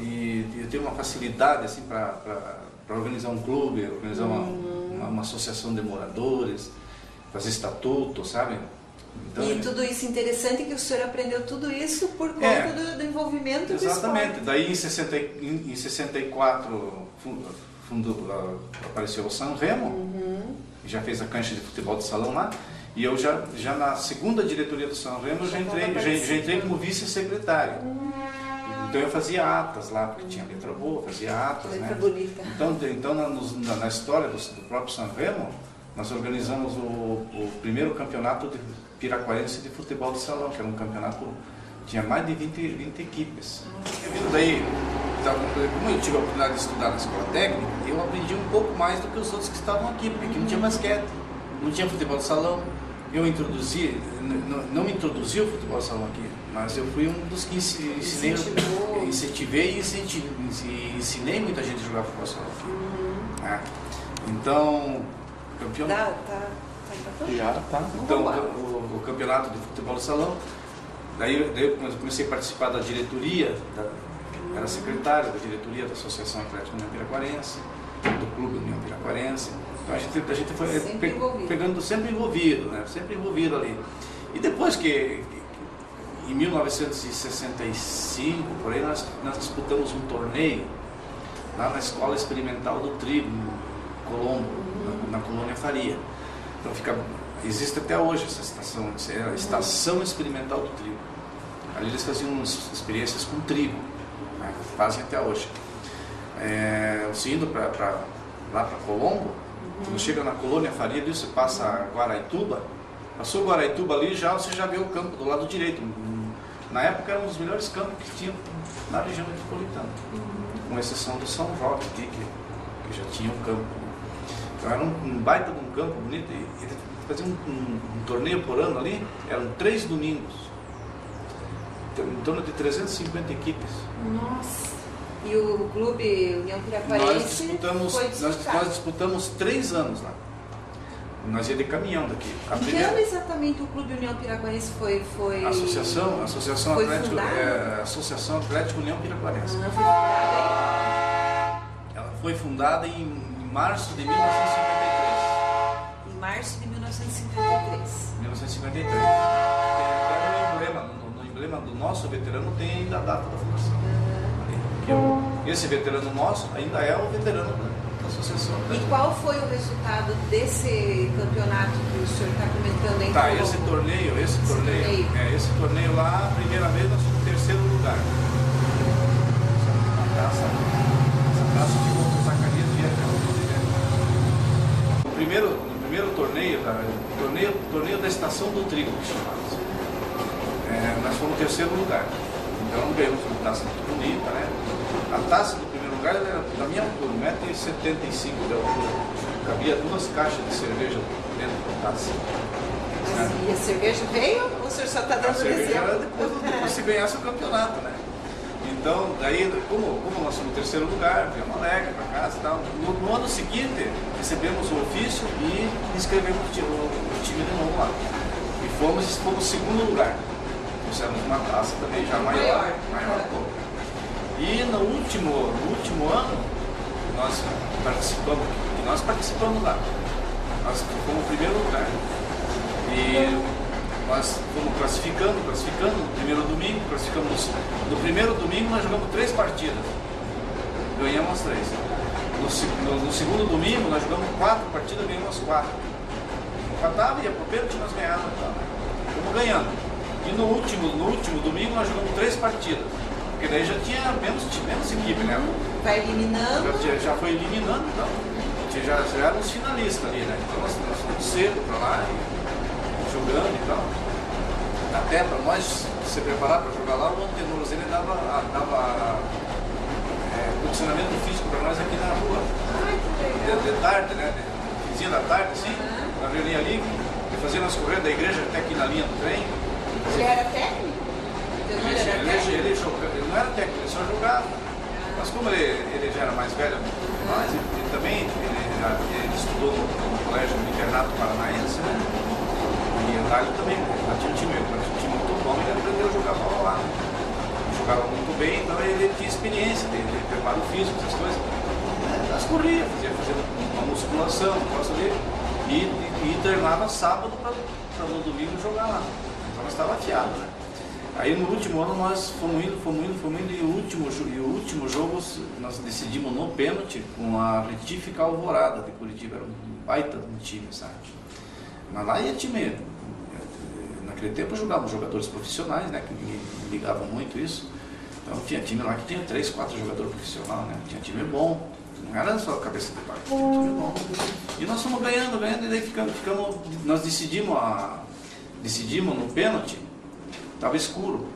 E eu tenho uma facilidade assim para organizar um clube, organizar uma associação de moradores, fazer estatuto, sabe? Então, e tudo isso interessante que o senhor aprendeu tudo isso por conta do envolvimento do esporte. Exatamente. Daí em 64 apareceu o San Remo, já fez a cancha de futebol de salão lá, e eu já na segunda diretoria do San Remo eu já entrei como vice-secretário. Então eu fazia atas lá, porque tinha letra boa, fazia atas, letra né? bonita. Então na história do próprio San Remo, nós organizamos o primeiro campeonato de piraquarense de futebol de salão, que era um campeonato, tinha mais de 20 equipes. Daí, como eu tive a oportunidade de estudar na escola técnica, eu aprendi um pouco mais do que os outros que estavam aqui, porque aqui não tinha basquete, não tinha futebol de salão. Eu não me introduzi o futebol de salão aqui, mas eu fui um dos que incentivei e ensinei muita gente a jogar futebol de salão aqui. Então, campeão... Então, o campeonato de futebol de salão, daí eu comecei a participar da diretoria, era secretário da diretoria da Associação Atlética União Piraquarense, do Clube União Piraquarense. Então a gente foi sempre envolvido, né? Sempre envolvido ali. E depois que em 1965, por aí, nós disputamos um torneio lá na Escola Experimental do Trigo, no Colombo, na Colônia Faria. Então existe até hoje essa estação, a Estação Experimental do Trigo. Ali eles faziam umas experiências com trigo, né? Fazem até hoje. Você indo lá para Colombo, quando chega na Colônia Faria, ali você passa Guaraituba, passou Guaraituba ali, você já vê o campo do lado direito. Na época era um dos melhores campos que tinha na região metropolitana, com exceção do São Roque aqui, que já tinha um campo. Então era um baita de um campo bonito, e ele fazia um torneio por ano ali, eram 3 domingos, em torno de 350 equipes. Nossa! E o Clube União Piraquarense nós disputamos 3 anos lá. Nós ia de caminhão daqui. Que ano exatamente o Clube União Piraquarense foi? Associação Atlética União Piraquarense. Foi fundada Ela foi fundada em março de 1953. Em março de 1953. 1953. No emblema do nosso veterano tem ainda a data da fundação. Esse veterano nosso ainda é o veterano da associação. E qual foi o resultado desse campeonato que o senhor está comentando aí? Esse torneio lá, a primeira vez nós fomos em 3º lugar. Essa taça ficou com Zacarias Vieira. No primeiro torneio da Estação do Trigo, que chamava-se. Nós fomos em 3º lugar. Então ganhamos uma taça muito bonita, né? A taça do primeiro lugar era da minha altura, 1,75 m de altura. Cabia 2 caixas de cerveja dentro da taça. E a cerveja veio ou o senhor só está dando exemplo? Depois se ganhasse o campeonato, né? Então, daí, como nós fomos no terceiro lugar, viemos alegre para casa e tal. No ano seguinte, recebemos o ofício e inscrevemos o time de novo lá. E fomos segundo lugar. Fizemos uma taça também já maior um pouco. E no último ano, nós participamos lá. Nós fomos no primeiro lugar. E nós fomos classificando no primeiro domingo, no primeiro domingo nós jogamos 3 partidas, ganhamos as 3. No segundo domingo nós jogamos 4 partidas, ganhamos as 4. Empatava, ia pro pênalti, nós ganhávamos, fomos ganhando. E no último domingo nós jogamos 3 partidas, porque daí já tinha menos equipe, né? Vai eliminando. Já foi eliminando, então. Já éramos finalistas ali, né? Então nós fomos cedo para lá, jogando e tal. Até para nós se preparar para jogar lá, o Antenor ele dava condicionamento físico para nós aqui na rua. De tarde, né? Finzinha da tarde, assim, na avenida ali, fazia nós correndo da igreja até aqui na linha do trem. Ele era técnico? Ele não era técnico, ele só jogava. Mas como ele já era mais velho, mas ele também ele estudou no colégio do internato paranaense, né? E lá ele também, lá tinha um time muito bom, ele aprendeu a jogar bola lá. Jogava muito bem, então ele tinha experiência, ele preparo físico, essas coisas. Nós corria, fazia uma musculação, um negócio ali, e treinava sábado para no domingo jogar lá. Então nós estávamos afiados, né? Aí no último ano nós fomos indo e o último jogo nós decidimos no pênalti com a Retífica Alvorada de Curitiba, era um baita de um time, sabe? Mas lá ia time, naquele tempo jogavam jogadores profissionais, né, que ninguém ligava muito isso. Então tinha time lá que tinha 3, 4 jogadores profissionais, né, tinha time bom, não era só a cabeça de pai, tinha time bom. E nós fomos ganhando, e daí nós decidimos no pênalti. Estava escuro,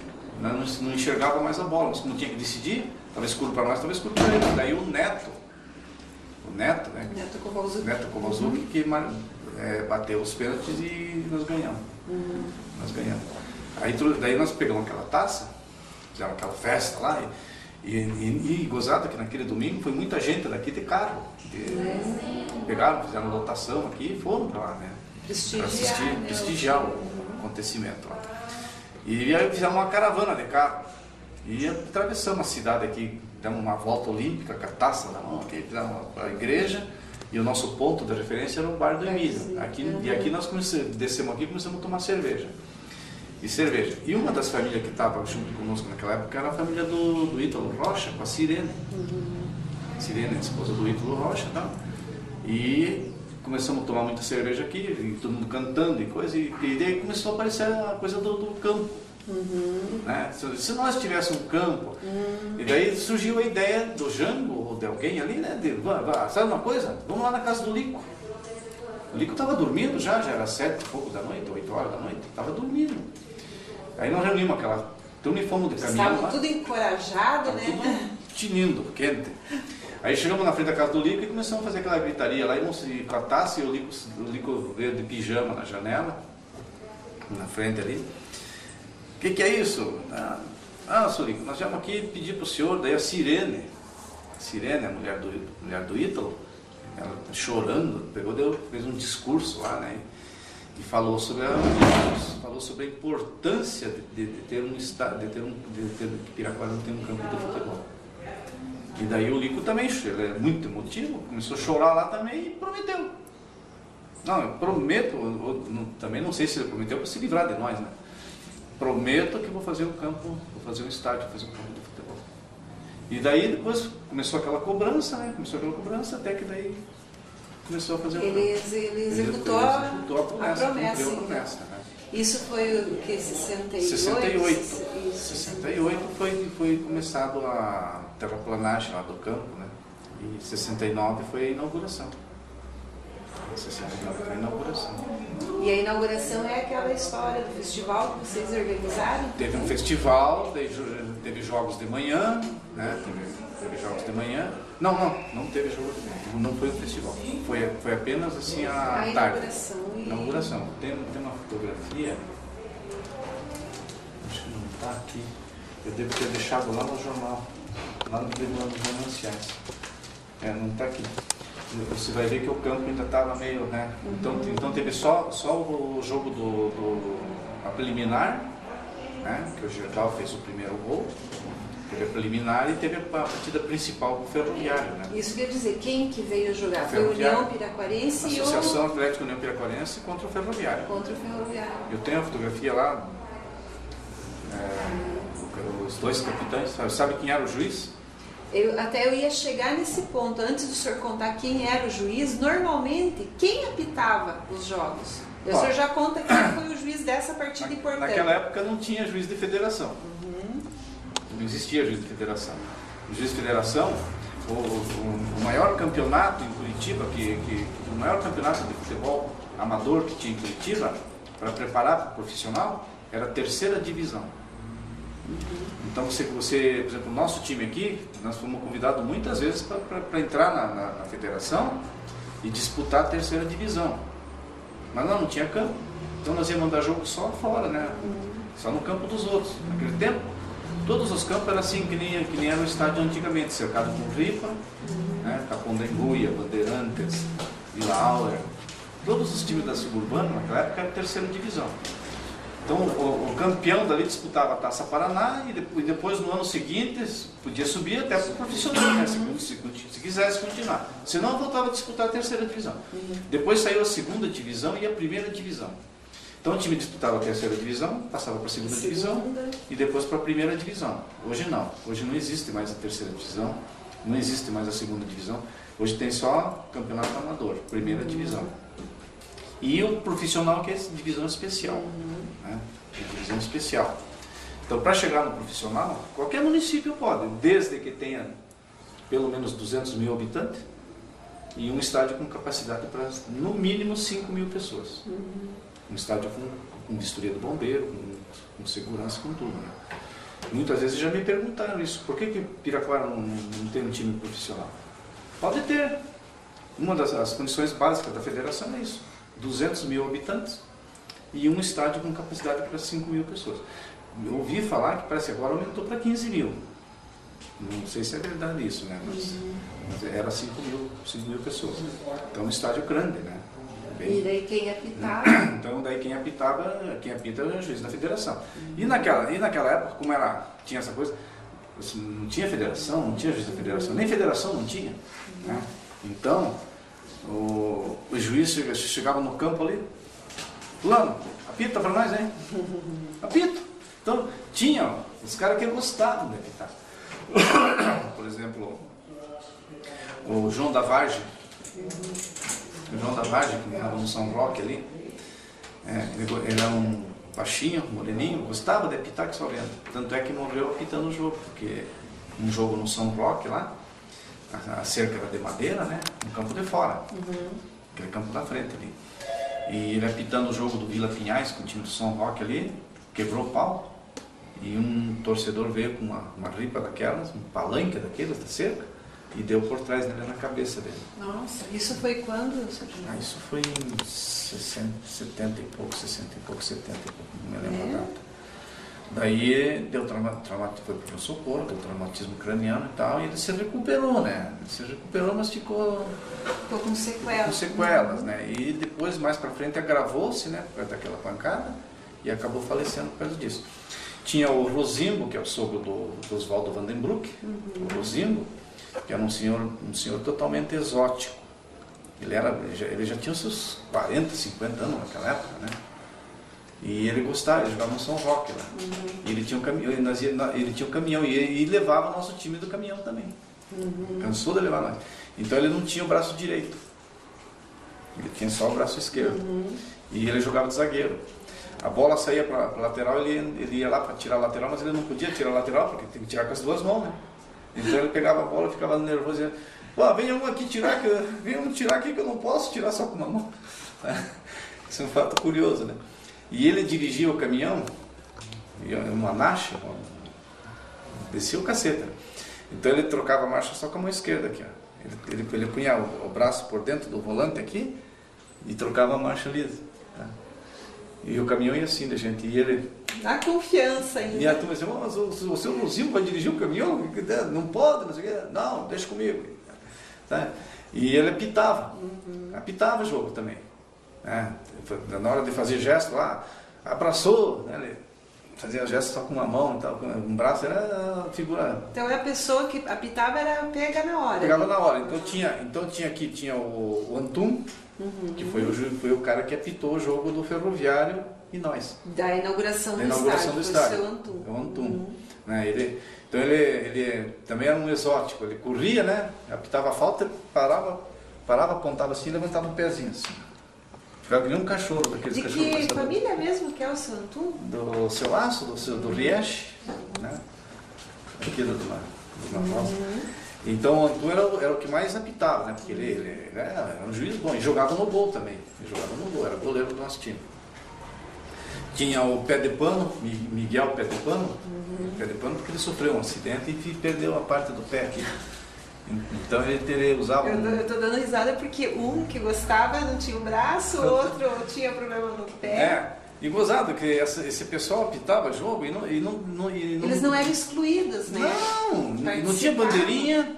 né? Não enxergava mais a bola, mas como tinha que decidir, estava escuro para nós, estava escuro para ele. Daí o Neto, né? Neto Kowalczuk, que bateu os pênaltis e nós ganhamos. Nós ganhamos. Daí nós pegamos aquela taça, fizemos aquela festa lá e gozado que naquele domingo foi muita gente daqui de carro. Pegaram, fizeram lotação aqui e foram para lá, né? Prestigiar o acontecimento lá. E aí fizemos uma caravana de carro e atravessamos a cidade aqui, demos uma volta olímpica com a taça na mão, aqui, fizemos a igreja e o nosso ponto de referência era o Bar do Emílio. E aqui nós descemos aqui e começamos a tomar cerveja. E uma das famílias que estava junto conosco naquela época era a família do Ítalo Rocha, com a Sirene. Sirene, a esposa do Ítalo Rocha, tá? E começamos a tomar muita cerveja aqui, e todo mundo cantando e coisa, e daí começou a aparecer a coisa do campo. Né? Se nós tivéssemos um campo, e daí surgiu a ideia do Jango, ou de alguém ali, né? Sabe uma coisa? Vamos lá na casa do Lico. O Lico estava dormindo já era 7 e pouco da noite, 8 horas da noite, estava dormindo. Aí nós reunimos aquela turma e fomos de caminhão. Estavam tudo encorajado, né? Tudo tinindo, quente. Aí chegamos na frente da casa do Lico e começamos a fazer aquela gritaria lá, e com a taça, e o Lico veio de pijama na janela, na frente ali. O que é isso? Seu Lico, nós viemos aqui pedir para o senhor, daí a Sirene, a mulher do Ítalo, ela chorando, fez um discurso lá, né? E falou sobre a importância de ter um estado, de ter Piraquara ter um campo de futebol. E daí o Lico também, ele é muito emotivo, começou a chorar lá também e prometeu. Não, eu prometo, também não sei se ele prometeu para se livrar de nós, né? Prometo que vou fazer um campo, vou fazer um estádio, vou fazer um campo de futebol. E daí depois começou aquela cobrança, né? Até que daí começou a fazer o campo. Ele executou a promessa. Né? Isso foi o que, 68? 68 foi começado a terraplanagem lá do campo, né? E 69 foi a inauguração. 69 foi a inauguração. E a inauguração é aquela história do festival que vocês organizaram? Teve um festival, teve jogos de manhã, né? Teve jogos de manhã. Não teve jogo de manhã. Não foi um festival. Foi apenas assim a tarde. Inauguração. Tem uma fotografia. Acho que não está aqui. Eu devo ter deixado lá no jornal. Lá nos mananciais. Não está aqui. Você vai ver que o campo ainda estava meio, né? Então teve só o jogo a preliminar, né? Que o Gerdau fez o primeiro gol. Teve a preliminar e teve a partida principal com o Ferroviário, né? Isso quer dizer, quem que veio jogar? Foi o União Piraquarense e Associação Atlética União Piraquarense contra o Ferroviário. Contra o Ferroviário. Eu tenho a fotografia lá, os dois capitães, sabe quem era o juiz? Eu ia chegar nesse ponto, antes do senhor contar quem era o juiz, normalmente, quem apitava os jogos? O senhor já conta quem foi o juiz dessa partida importante. Naquela época não tinha juiz de federação. Não existia juiz de federação. O juiz de federação, o maior campeonato em Curitiba, o maior campeonato de futebol amador que tinha em Curitiba, para preparar para o profissional, era a terceira divisão. Então por exemplo, o nosso time aqui, nós fomos convidados muitas vezes para entrar na federação e disputar a terceira divisão. Mas não tinha campo. Então nós íamos mandar jogo só fora, né? Só no campo dos outros. Naquele tempo, todos os campos eram assim, que nem era o estádio antigamente, cercado com ripa, né? Capão da Embuia, Bandeirantes, Vila Auer. Todos os times da suburbana, naquela época, era a terceira divisão. Então o campeão dali disputava a Taça Paraná e depois no ano seguinte podia subir até para o profissional, né? se quisesse continuar. Senão voltava a disputar a terceira divisão. Depois saiu a segunda divisão e a primeira divisão. Então o time disputava a terceira divisão, passava para a segunda divisão e depois para a primeira divisão. Hoje não. Hoje não existe mais a terceira divisão, não existe mais a segunda divisão. Hoje tem só campeonato amador, primeira divisão. E o profissional, que é divisão especial. Né? Divisão especial. Então, para chegar no profissional, qualquer município pode, desde que tenha pelo menos 200 mil habitantes e um estádio com capacidade para, no mínimo, 5 mil pessoas. Um estádio com vistoria do bombeiro, com segurança, com tudo. Né? Muitas vezes já me perguntaram isso, por que Piraquara não tem um time profissional? Pode ter. Uma das condições básicas da federação é isso. 200 mil habitantes e um estádio com capacidade para 5 mil pessoas. Eu ouvi falar que parece que agora aumentou para 15 mil. Não sei se é verdade isso, né? Mas era 5 mil pessoas. Então um estádio grande, né? E daí quem apitava? Então daí quem apita era o juiz da federação. E naquela época, como tinha essa coisa, assim, não tinha federação, não tinha juiz da federação, nem federação não tinha. Né? Então o juiz chegava no campo ali, fulano, apita para nós, hein? Apito. Então, tinha os caras que gostavam de apitar. Por exemplo, o João da Vargem. O João da Vargem, que morava no São Roque ali. Ele era um baixinho, moreninho, gostava de apitar que só vendo. Tanto é que morreu apitando o jogo, porque um jogo no São Roque lá, a cerca era de madeira, né? No campo de fora, aquele campo da frente ali. E ele apitando o jogo do Vila Pinhais, com o time do São Roque ali, quebrou o pau. E um torcedor veio com uma ripa daquelas, um palanque daquelas da cerca, e deu por trás dele na cabeça dele. Nossa, isso foi quando? Isso foi em 70 e pouco, 70 e pouco, não me lembro a data. Daí deu foi para o socorro, deu traumatismo craniano e tal, e ele se recuperou, né? Ele se recuperou, mas ficou com sequelas. Com sequelas, né? E depois, mais para frente, agravou-se, né? Por causa daquela pancada, e acabou falecendo por causa disso. Tinha o Rosimbo, que é o sogro do Oswaldo Vandenbroek, o Rosimbo, que era um senhor totalmente exótico. Ele já tinha os seus 40, 50 anos naquela época, né? E ele gostava, ele jogava no São Roque lá. E ele tinha um caminhão e levava o nosso time do caminhão também. Cansou de levar nós. Então ele não tinha o braço direito. Ele tinha só o braço esquerdo. E ele jogava de zagueiro. A bola saía para a lateral, ele ia lá para tirar a lateral, mas ele não podia tirar a lateral porque tem que tirar com as duas mãos, né? Então ele pegava a bola e ficava nervoso e dizia: "Pô, vem um aqui tirar, aqui que eu não posso tirar só com uma mão." Isso é um fato curioso, né? E ele dirigia o caminhão, uma nacha, descia o caceta. Então ele trocava a marcha só com a mão esquerda aqui, ó. Ele punha o braço por dentro do volante aqui e trocava a marcha lisa. Tá? E o caminhão ia assim da gente. E ele... Dá confiança ainda. E a turma dizia, mas o seu Luzinho vai dirigir o caminhão? Não pode, não sei o quê. Não, deixa comigo. Tá? E ele apitava. Apitava o jogo também. Na hora de fazer gesto lá, abraçou, né? Ele fazia gesto só com uma mão e tal, com um braço, era a figura. Então a pessoa que apitava era pega na hora. Pegava na hora. Então tinha aqui tinha o Antum, que foi o cara que apitou o jogo do Ferroviário e nós. Da inauguração do estádio. Do estádio. O Antum. Né? Então ele também era um exótico. Ele corria, né? Apitava a falta, parava, apontava assim e levantava um pezinho assim. Ficava que nem um cachorro, daqueles de cachorros. De que família mesmo que é o seu Antum? Do seu Aço, do Riech, né? Aqui do Mafalda. Então o Antum era o que mais apitava, né? Porque ele era um juiz bom e jogava no gol também. Era goleiro do nosso time. Tinha o Pé de Pano, Miguel Pé de Pano, Pé de Pano porque ele sofreu um acidente e perdeu a parte do pé aqui. Então ele usava... Eu tô dando risada porque um que gostava não tinha o braço, o outro tinha problema no pé. E gozado, que esse pessoal apitava jogo e não... Eles não eram excluídos, né? Não tinha bandeirinha,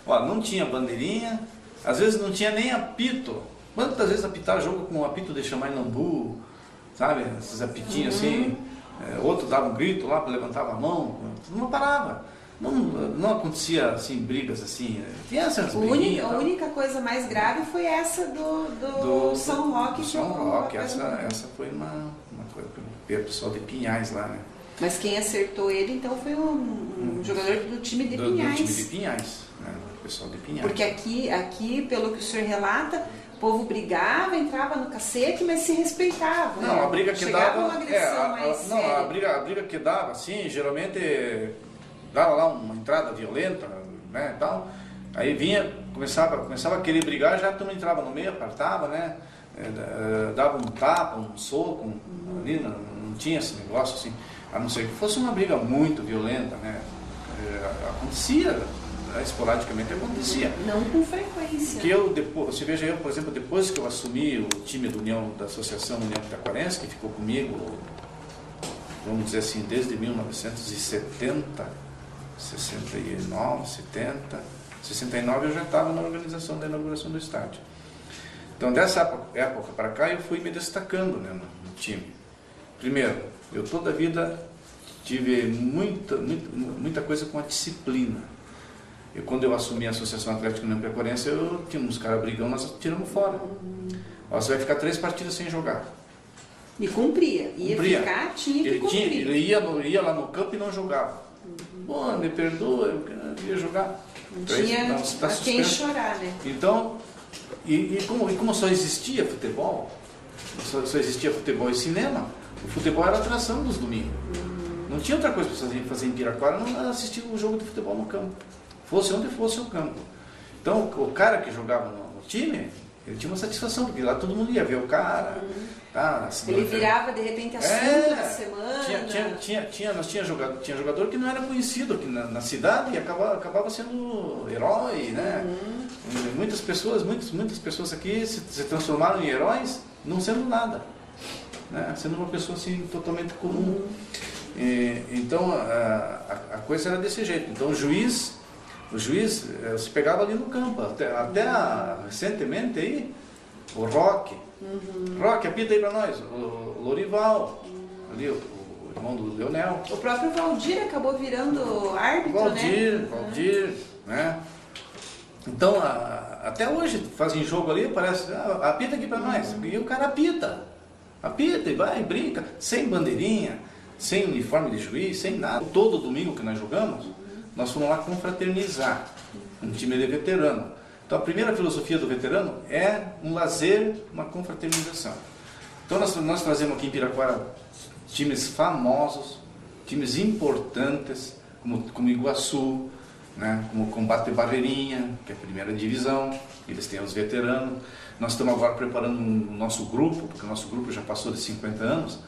não tinha bandeirinha, às vezes não tinha nem apito. Quantas vezes apitaram jogo com um apito de chamar nambu, sabe? Esses apitinhos assim, outro dava um grito lá, levantava a mão, não parava. Não acontecia assim, brigas assim. Tinha essas briguinhas. A única coisa mais grave foi essa do São Roque. São Roque, essa foi uma coisa o pessoal de Pinhais lá, né? Mas quem acertou ele então foi um jogador do time de Pinhais. Do time de Pinhais, né? O pessoal de Pinhais. Porque aqui, pelo que o senhor relata, o povo brigava, entrava no cacete, mas se respeitava. Não, a briga que dava. Uma agressão mais séria. A briga que dava, assim, geralmente dava lá uma entrada violenta, né, e tal. Aí começava a querer brigar, já a turma entrava no meio, apartava, né, dava um tapa, um soco, ali não tinha esse negócio assim, a não ser que fosse uma briga muito violenta, né, acontecia, esporadicamente acontecia. Não com frequência. Que você veja, por exemplo, depois que eu assumi o time da Associação União Pitaquarense, que ficou comigo, vamos dizer assim, desde 1970, 69, 70, 69 eu já estava na organização da inauguração do estádio. Então dessa época para cá eu fui me destacando, né, no time. Primeiro, eu toda a vida tive muita coisa com a disciplina. Quando eu assumi a Associação Atlética União Pitaquarense, eu tinha uns caras brigando, nós tiramos fora. Você vai ficar 3 partidas sem jogar. E cumpria. Ficar, tinha que cumprir. Ele ia lá no campo e não jogava. Bom, me perdoa, eu queria jogar. Não tinha a quem chorar, né? Então, como só existia futebol, só existia futebol e cinema, o futebol era a atração dos domingos. Não tinha outra coisa para fazer em Piraquara, não assistir um jogo de futebol no campo. Fosse onde fosse o campo. Então, o cara que jogava no time, ele tinha uma satisfação, porque lá todo mundo ia ver o cara. Tá, ele virava de repente assunto da semana. Tinha jogador que não era conhecido aqui na cidade e acabava sendo herói, né? Muitas pessoas aqui se transformaram em heróis não sendo nada, né? Sendo uma pessoa assim totalmente comum. Então a coisa era desse jeito. Então o juiz se pegava ali no campo, até recentemente aí, o Roque, apita aí para nós, o Lorival, ali o irmão do Leonel. O próprio Valdir acabou virando árbitro, Valdir, né? Então, até hoje fazem jogo ali, parece, apita aqui para nós, e o cara apita e vai, brinca, sem bandeirinha, sem uniforme de juiz, sem nada. Todo domingo que nós jogamos, nós fomos lá confraternizar um time de veterano. Então a primeira filosofia do veterano é um lazer, uma confraternização. Então nós trazemos aqui em Piraquara times famosos, times importantes, como Iguaçu, né, como o Combate Barreirinha, que é a primeira divisão, eles têm os veteranos. Nós estamos agora preparando o nosso grupo, porque o nosso grupo já passou de 50 anos,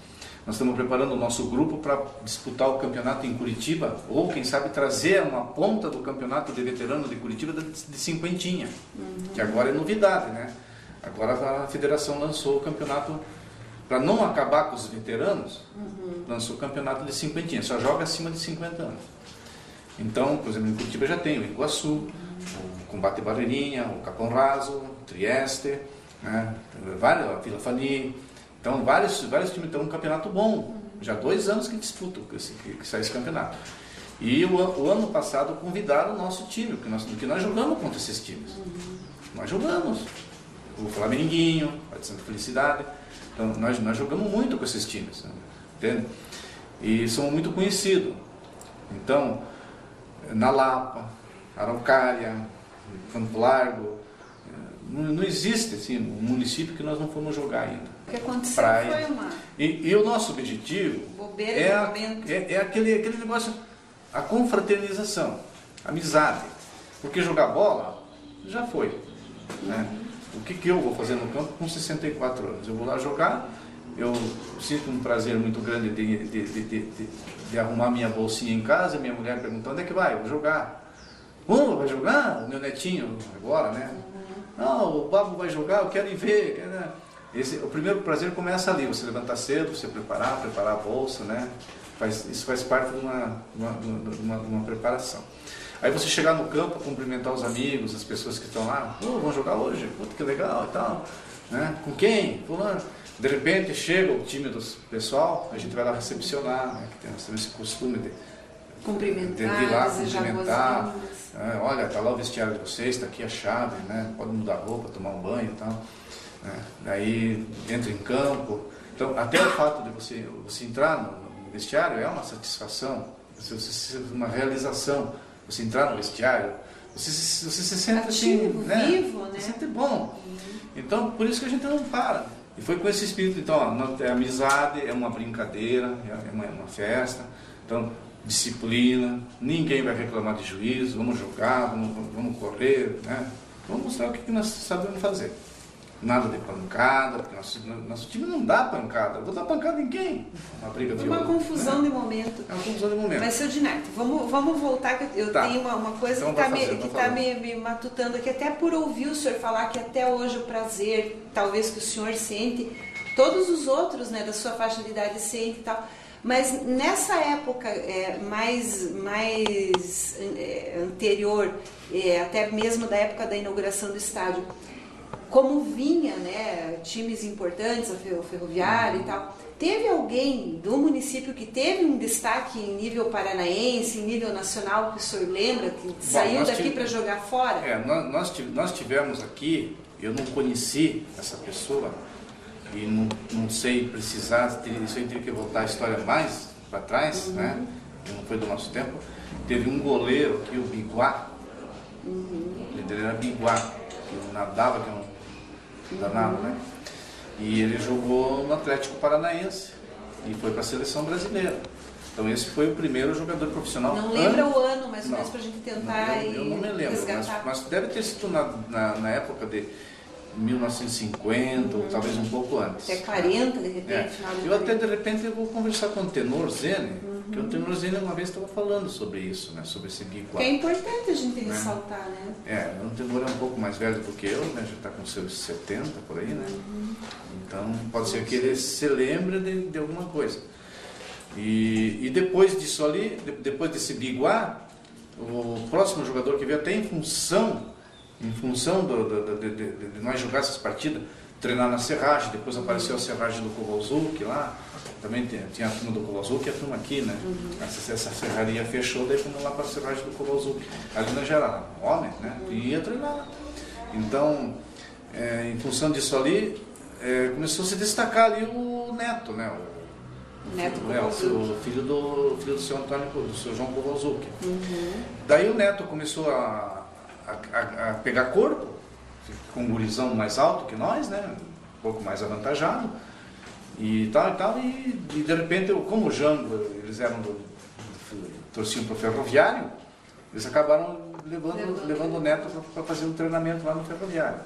Nós estamos preparando o nosso grupo para disputar o campeonato em Curitiba, ou quem sabe trazer uma ponta do campeonato de veterano de Curitiba de cinquentinha, que agora é novidade, né? Agora a federação lançou o campeonato, para não acabar com os veteranos, lançou o campeonato de cinquentinha, só joga acima de 50 anos. Então, por exemplo, em Curitiba já tem o Iguaçu, o Combate Barreirinha, o Capão Raso, o Trieste, né? A Vila Fani. Então, vários times têm um campeonato bom. Já há 2 anos que disputam, que sai esse campeonato. E o ano passado convidaram o nosso time, porque nós jogamos contra esses times. Nós jogamos. O Flamenguinho, a Santa Felicidade. Então, nós jogamos muito com esses times, entende? E somos muito conhecidos. Então, na Lapa, Araucária, Campo Largo, não existe assim, um município que nós não fomos jogar ainda. O que aconteceu foi uma... E o nosso objetivo é aquele negócio, a confraternização, a amizade. Porque jogar bola já foi. Né? O que eu vou fazer no campo com 64 anos? Eu vou lá jogar, eu sinto um prazer muito grande de arrumar minha bolsinha em casa, minha mulher perguntando, onde é que vai? Eu vou jogar. Vai jogar? O meu netinho agora, né? Não, o Babo vai jogar, eu quero ir ver. Né? O primeiro prazer começa ali, você levantar cedo, você preparar a bolsa, né? Isso faz parte de uma preparação. Aí você chegar no campo, cumprimentar os amigos, as pessoas que estão lá, vão jogar hoje, puta, que legal e tal. Né? Com quem? Fulano. De repente chega o time do pessoal, a gente vai lá recepcionar, né? Que nós temos esse costume de cumprimentar, de ir lá cumprimentar. Olha, está lá o vestiário de vocês, está aqui a chave, né? Pode mudar a roupa, tomar um banho e tal. Né? Daí entra em campo. Então, até o fato de você entrar no vestiário é uma satisfação, uma realização. Você entrar no vestiário, você se sente ativo, assim, vivo, né? Se sente bom. Então, por isso que a gente não para. E foi com esse espírito. Então, é amizade, é uma brincadeira, é uma festa. Então, disciplina, ninguém vai reclamar de juízo, vamos jogar, vamos correr, né? Vamos mostrar o que nós sabemos fazer. Nada de pancada, porque nosso time não dá pancada. Eu vou dar pancada em quem? Uma briga violenta. Uma confusão, né? De momento. É uma confusão de momento. Mas, seu Dinarto, vamos voltar, que eu tenho uma coisa então que está me matutando aqui, até por ouvir o senhor falar que até hoje o prazer, talvez que o senhor sente, todos os outros, né, da sua faixa de idade sentem e tal. Mas nessa época mais anterior, até mesmo da época da inauguração do estádio, como vinha, né, times importantes, o Ferroviário e tal, teve alguém do município que teve um destaque em nível paranaense, em nível nacional, que o senhor lembra, que saiu daqui para jogar fora? Nós tivemos aqui, eu não conheci essa pessoa, e não sei precisar, isso aí teria que voltar a história mais para trás, né? Que não foi do nosso tempo. Teve um goleiro aqui, o Biguá, ele era Biguá, que nadava, que é um danado, né? E ele jogou no Atlético Paranaense e foi para a seleção brasileira. Então esse foi o primeiro jogador profissional. Não lembra o ano, mais ou menos, para a gente tentar eu não me lembro, mas deve ter sido na época de 1950, ou talvez um pouco antes. Até 40, de repente, final de 40. Eu até, de repente, eu vou conversar com o Tenor Zene, que o Tenor Zene uma vez estava falando sobre isso, né, sobre esse Biguá. Que é importante a gente ressaltar, né? O Tenor é um pouco mais velho do que eu, né, já está com seus 70, por aí, né? Então, pode ser que ele se lembre de alguma coisa. E depois disso ali, depois desse Biguá, o próximo jogador que veio até em função de nós jogar essas partidas, treinar na Serragem, depois apareceu a Serragem do Kowalczuk lá, também tinha a turma do Kowalczuk e a turma aqui, né? Essa serraria fechou, daí fomos lá para a Serragem do Kowalczuk. Ali nós já era homem, né? E ia treinar lá. Então, em função disso ali, começou a se destacar ali o Neto, né? O filho do seu Antônio, do seu João Kowalczuk. Daí o Neto começou a pegar corpo, com um gurizão mais alto que nós, né? Um pouco mais avantajado, e tal, e de repente, como o Jango, eles torciam para o Ferroviário, eles acabaram levando o Neto para fazer um treinamento lá no Ferroviário,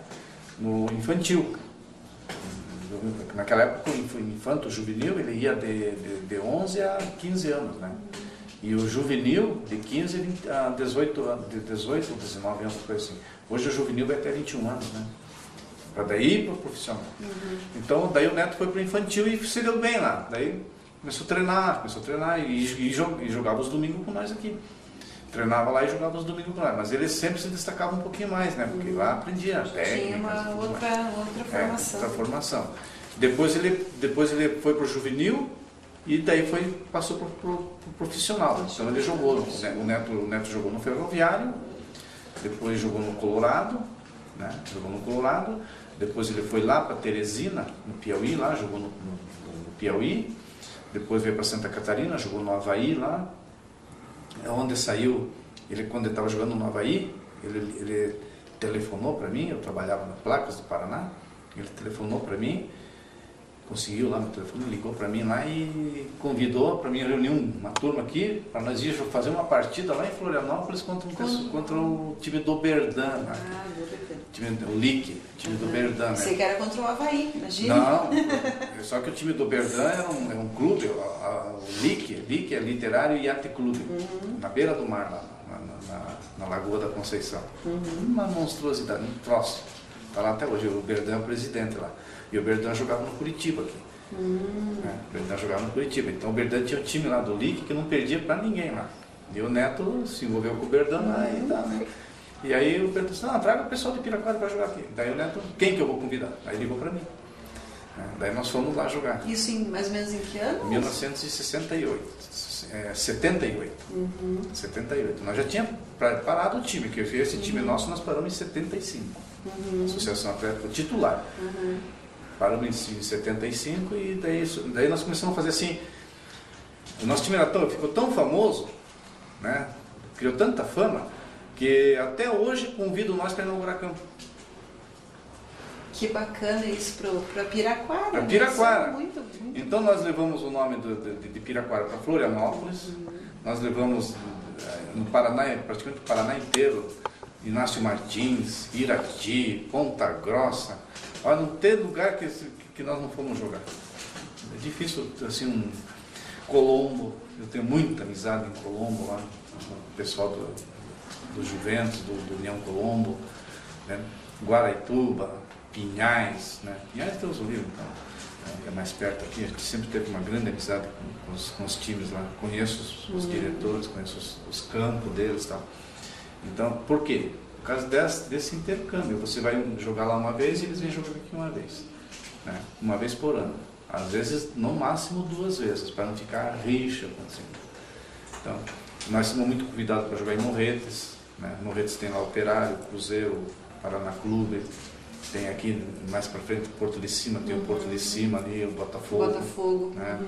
no infantil. naquela época o infanto juvenil ele ia de 11 a 15 anos, né? E o juvenil de 15 a 18 anos, de 18 ou 19 anos, coisa assim. Hoje o juvenil vai até 21 anos, né? Para daí ir para o profissional. Então daí o Neto foi para o infantil e se deu bem lá. Daí começou a treinar e jogava os domingos com nós aqui. Treinava lá e jogava os domingos com nós. Mas ele sempre se destacava um pouquinho mais, né? Porque lá aprendia técnica. Tinha uma outra formação. Outra formação. Depois ele foi para o juvenil e daí passou para o profissional. Então ele jogou, o Neto jogou no Ferroviário, depois jogou no Colorado, né? Jogou no Colorado, depois ele foi lá para Teresina, no Piauí, lá, jogou no Piauí, depois veio para Santa Catarina, jogou no Avaí lá, onde saiu, quando ele estava jogando no Avaí, ele telefonou para mim, eu trabalhava nas Placas do Paraná, ele telefonou para mim, conseguiu lá no telefone, ligou para mim lá e convidou para mim reunir uma turma aqui, para nós ir fazer uma partida lá em Florianópolis contra o time do Berdan. Né? O LIC, time do Berdan. Né? Você que era contra o Avaí, imagina. Não, só que o time do Berdan era um clube, o LIC é Literário Iate Clube, na beira do mar, lá, na Lagoa da Conceição. Uma monstruosidade, um troço. Está lá até hoje, o Berdan é o presidente lá. E o Berdan jogava no Curitiba aqui. Né? O Berdan jogava no Curitiba. Então o Berdan tinha um time lá do LIC que não perdia para ninguém lá. E o Neto se envolveu com o Berdan lá e tá, né? E aí o Berdan disse, traga o pessoal de Piraquara para jogar aqui. Daí o Neto, quem que eu vou convidar? Aí ligou para mim. Daí nós fomos lá jogar. Isso mais ou menos em que ano? 1968. 78. 78. Nós já tínhamos parado o time, que esse time nosso nós paramos em 75. Associação Atlética titular. Paramos em 75 e daí nós começamos a fazer assim. O nosso time ficou tão famoso, né? Criou tanta fama, que até hoje convido nós para inaugurar campo. Que bacana isso para Piraquara. Para Piraquara. Né? Muito. Então nós levamos o nome de Piraquara para Florianópolis, nós levamos no Paraná, praticamente o Paraná inteiro, Inácio Martins, Irati, Ponta Grossa. Olha, não tem lugar que nós não fomos jogar. É difícil, assim, Colombo, eu tenho muita amizade em Colombo lá, com o pessoal do Juventus, do União Colombo, né? Guaraituba, Pinhais, né? Pinhais tem os livros, então, é mais perto aqui, a gente sempre teve uma grande amizade com os times lá, conheço os diretores, conheço os campos deles e tal. Então, por quê? Por causa desse intercâmbio. Você vai jogar lá uma vez e eles vêm jogar aqui uma vez. Né? Uma vez por ano. Às vezes, no máximo 2 vezes, para não ficar rixa. Assim. Então, nós somos muito convidados para jogar em Morretes. Né? Morretes tem lá o Operário, o Cruzeiro, o Paraná Clube. Tem aqui, mais para frente, o Porto de Cima, tem o Porto de Cima ali, o Botafogo. Né?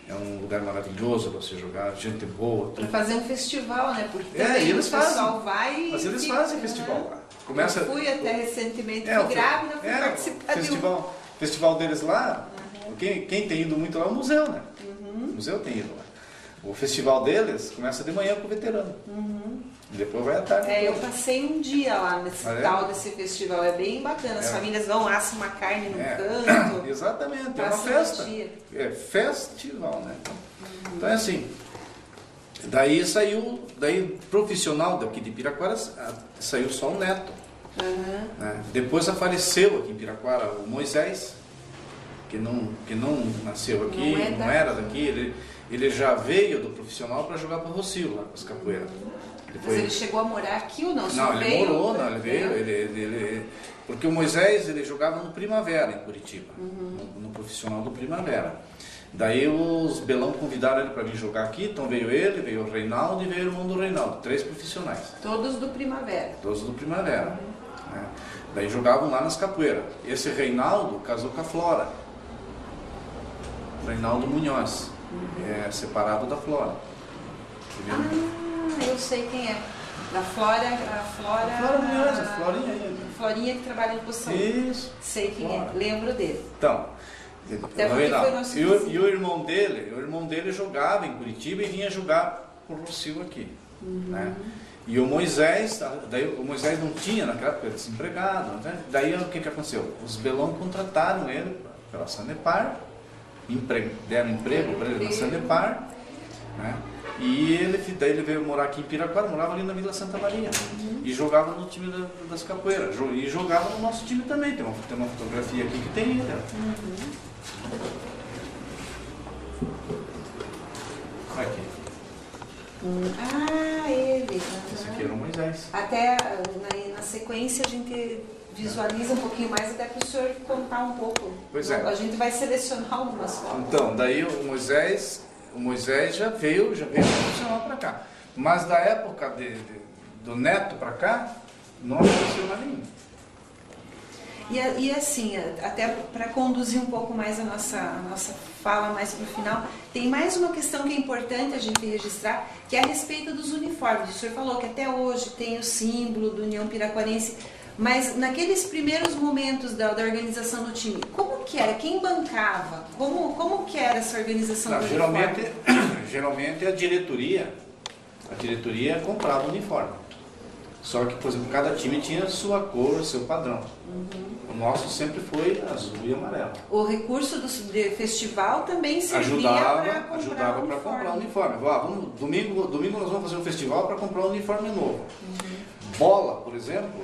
É um lugar maravilhoso para você jogar, gente boa. Para fazer um festival, né? Porque eles o pessoal fazem. vai. Mas eles fazem festival lá. Começa... Eu fui até recentemente, fui grávida, fui participar o festival deles lá. Quem tem ido muito lá é o museu, né? O museu tem ido lá. O festival deles começa de manhã com o veterano. E depois vai à tarde. Eu passei um dia lá nesse tal desse festival, é bem bacana. As famílias vão, assam uma carne no canto. Exatamente, é uma festa. É festival, né? Então é assim. Daí profissional daqui de Piraquara, saiu só o Neto. Né? Depois apareceu aqui em Piraquara o Moisés, que não nasceu aqui, não era daqui. Ele já veio do profissional para jogar para o Rocio, lá com as capoeiras. Mas ele chegou a morar aqui ou não? Não, ele morou, ele veio. Porque o Moisés ele jogava no Primavera, em Curitiba, no profissional do Primavera. Daí os Belão convidaram ele para vir jogar aqui, então veio ele, veio o Reinaldo e veio o irmão do Reinaldo, 3 profissionais. Todos do Primavera. Todos do Primavera. Né? Daí jogavam lá nas capoeiras. Esse Reinaldo casou com a Flora. Reinaldo Munhoz, separado da Flora. Eu sei quem é. Da Flora Munhoz, a Florinha aí. Florinha que trabalha no Poção. Isso. Sei quem é, lembro dele. Então, o irmão dele jogava em Curitiba e vinha jogar por Rocio aqui. Né? E o Moisés não tinha naquela época, desempregado. Né? Daí o que aconteceu? Os Belão contrataram ele pela Sanepar, deram emprego para ele na Sanepar, né? E daí ele veio morar aqui em Piraquara, morava ali na Vila Santa Maria. E jogava no time das capoeiras. E jogava no nosso time também. Tem uma fotografia aqui que tem ele. Aqui. Ah, ele. Esse aqui era o Moisés. Até na sequência a gente visualiza um pouquinho mais, até para o senhor contar um pouco. Pois é. A gente vai selecionar algumas fotos. Então, daí o Moisés já veio profissional para cá. Mas da época do Neto para cá, não aconteceu mais nenhum. E assim, até para conduzir um pouco mais a nossa fala mais para o final, tem mais uma questão que é importante a gente registrar, que é a respeito dos uniformes. O senhor falou que até hoje tem o símbolo do União Piraquarense, mas naqueles primeiros momentos da organização do time, como que era? Quem bancava? Como que era essa organização do uniforme? Geralmente a diretoria comprava o uniforme. Só que, por exemplo, cada time tinha sua cor, seu padrão. O nosso sempre foi azul e amarelo. O recurso do festival também servia ajudava para comprar o uniforme. Domingo nós vamos fazer um festival para comprar um uniforme novo. Bola, por exemplo,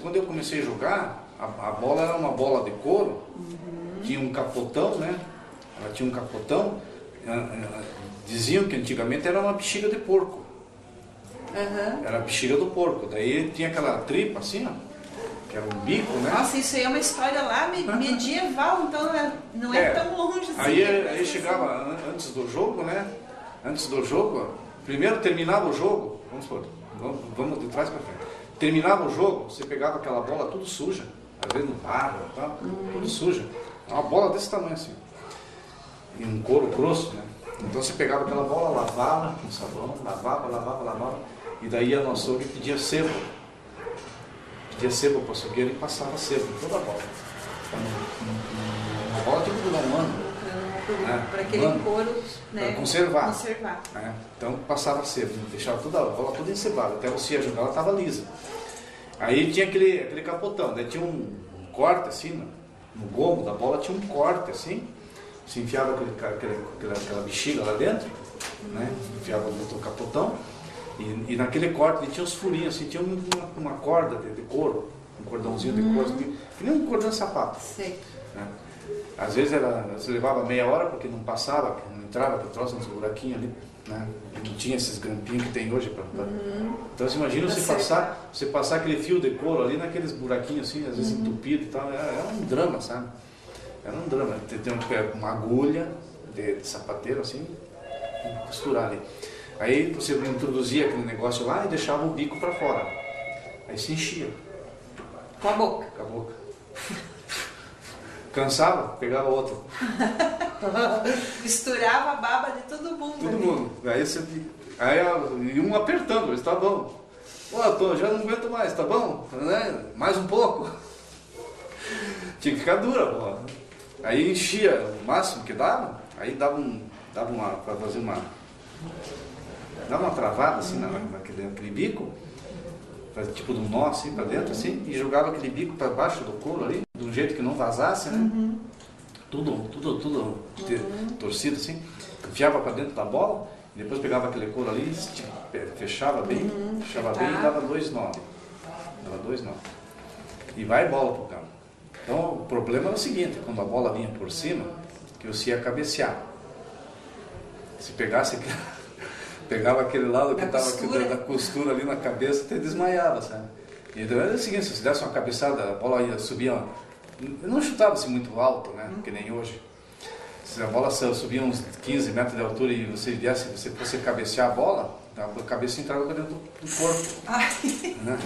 quando eu comecei a jogar, a bola era uma bola de couro, tinha um capotão, né? Ela tinha um capotão. Diziam que antigamente era uma bexiga de porco. Era a bexiga do porco. Daí tinha aquela tripa assim, ó, que era um bico, né? Nossa, isso aí é uma história lá medieval, então não é tão longe assim. Aí chegava antes do jogo, né? Antes do jogo, primeiro terminava o jogo, vamos de trás para frente. Terminava o jogo, você pegava aquela bola tudo suja, às vezes no barro, tudo suja. Uma bola desse tamanho assim. E um couro grosso, né? Então você pegava aquela bola, lavava com sabão, lavava. E daí ia no açougue e pedia sebo. Pedia sebo para o açougueiro e passava sebo em toda a bola. Uma bola tinha que durar um ano. Para aquele couro, né, conservar. Né? Então passava sebo, deixava toda a bola toda encebada. Até você ia jogar, ela estava lisa. Aí tinha aquele capotão, daí tinha um corte assim, no gomo da bola tinha um corte assim. Você enfiava aquela bexiga lá dentro, né? Enfiava no capotão. E naquele corte tinha uns furinhos, assim, tinha uma corda de couro, um cordãozinho de couro, que nem um cordão de sapato. Né? Às vezes você levava meia hora porque não passava, não entrava, porque trouxe uns buraquinhos ali, né? Não tinha esses grampinhos que tem hoje. Então você imagina você passar aquele fio de couro ali naqueles buraquinhos assim, às vezes entupido e tal, era um drama, sabe? Era um drama. Tem que pegar uma agulha de sapateiro assim, e costurar ali. Aí você introduzia aquele negócio lá e deixava o bico para fora. Aí se enchia. Com a boca. Com a boca. Cansava, pegava outro. Misturava a baba de todo mundo. Todo mundo. Aí um apertando, está bom. Pô, já não aguento mais, tá bom? Né? Mais um pouco. Tinha que ficar dura, pô. Aí enchia o máximo que dava, aí dava para fazer dava uma travada assim naquele bico, tipo de um nó assim para dentro assim, e jogava aquele bico para baixo do couro ali, de um jeito que não vazasse, né? Tudo torcido assim, enfiava para dentro da bola, e depois pegava aquele couro ali, fechava bem, e dava 2 nós. E vai bola pro campo. Então o problema era o seguinte, quando a bola vinha por cima, que você ia cabecear. Se pegava aquele lado que estava da costura ali na cabeça, até desmaiava, sabe? Então era o seguinte, se você desse uma cabeçada, a bola ia subir, não chutava-se muito alto, né? Que nem hoje. Se a bola subia uns 15 metros de altura e você fosse cabecear a bola, a cabeça entrava para dentro do corpo. Né?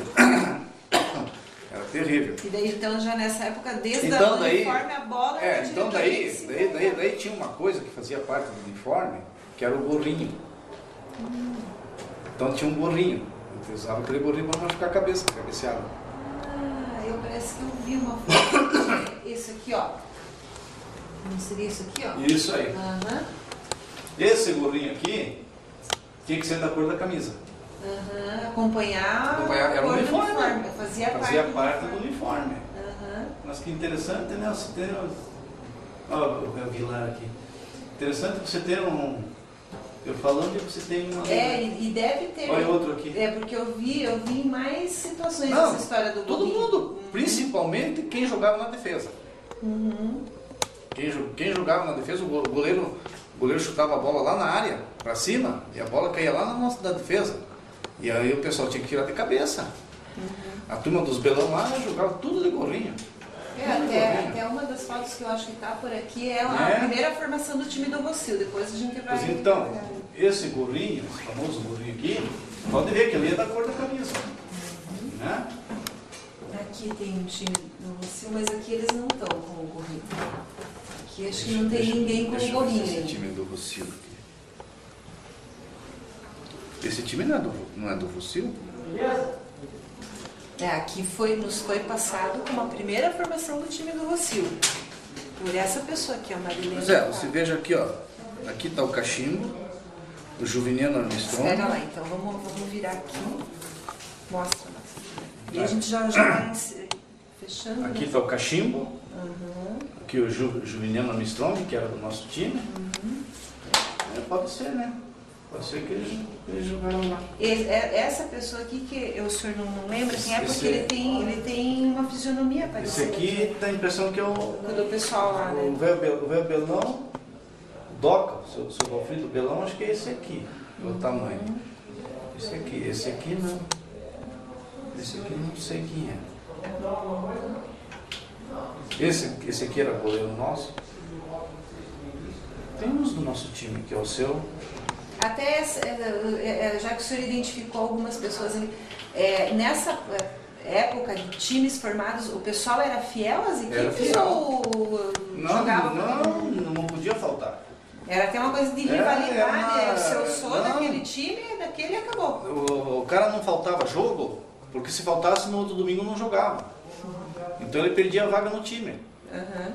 Era terrível. E daí então já nessa época, desde o uniforme, a bola... Então daí tinha uma coisa que fazia parte do uniforme, que era o gorrinho. Então tinha um gorrinho. Eu usava aquele gorrinho para não machucar a cabeça, cabeceava. Eu parece que eu vi uma foto. Isso aqui, ó. Não seria isso aqui, ó? Isso aí. Esse gorrinho aqui tinha que ser da cor da camisa. Acompanhar era o uniforme. Fazia parte do uniforme. Mas que interessante, né? Olha o Aguilar aqui. Interessante você ter um... Eu falando que você tem uma... E deve ter... Olha outro aqui. Porque eu vi em mais situações essa história do todo gorrinho. mundo. Principalmente quem jogava na defesa. Quem jogava na defesa, o goleiro chutava a bola lá na área, pra cima, e a bola caía lá na nossa da defesa. E aí o pessoal tinha que tirar de cabeça. A turma dos belão lá jogava tudo de gorrinho. Até uma das fotos que eu acho que está por aqui é a primeira formação do time do Rossio. Depois a gente vai... Mas então, esse gorrinho, esse famoso gorrinho aqui, pode ver que ele é da cor da camisa. Né? Aqui tem um time do Rossio, mas aqui eles não estão com o gorrinho. Aqui acho que não tem ninguém com o gorrinho. Esse time do Rossio aqui. Esse time não é do Rossio? Aqui nos foi passado como a primeira formação do time do Rossio. Por essa pessoa aqui, a Marilene. Mas você veja aqui, ó. Aqui está o cachimbo, o Juveniano Armstrong. Espera lá, então vamos virar aqui. Mostra. E a gente já vai fechando. Aqui está o cachimbo. Aqui o Juveniano Armstrong, que era do nosso time. Pode ser, né? Pode ser que eles jogaram lá. Essa pessoa aqui, que o senhor não lembra quem é, porque ele tem uma fisionomia parecida. Esse aqui dá a impressão que é o do pessoal lá, né? O velho Belão, o Doca, o seu Valfrido Belão, acho que é esse aqui, o tamanho. Esse aqui não. Esse aqui não sei quem é. Esse aqui era goleiro nosso. Tem uns do nosso time, que é o seu. Até, já que o senhor identificou algumas pessoas ali, nessa época de times formados, o pessoal era fiel às equipes ou jogava? Não podia faltar. Era até uma coisa de rivalidade, se eu sou daquele time, daquele acabou. O cara não faltava jogo, porque se faltasse no outro domingo não jogava. Então ele perdia a vaga no time.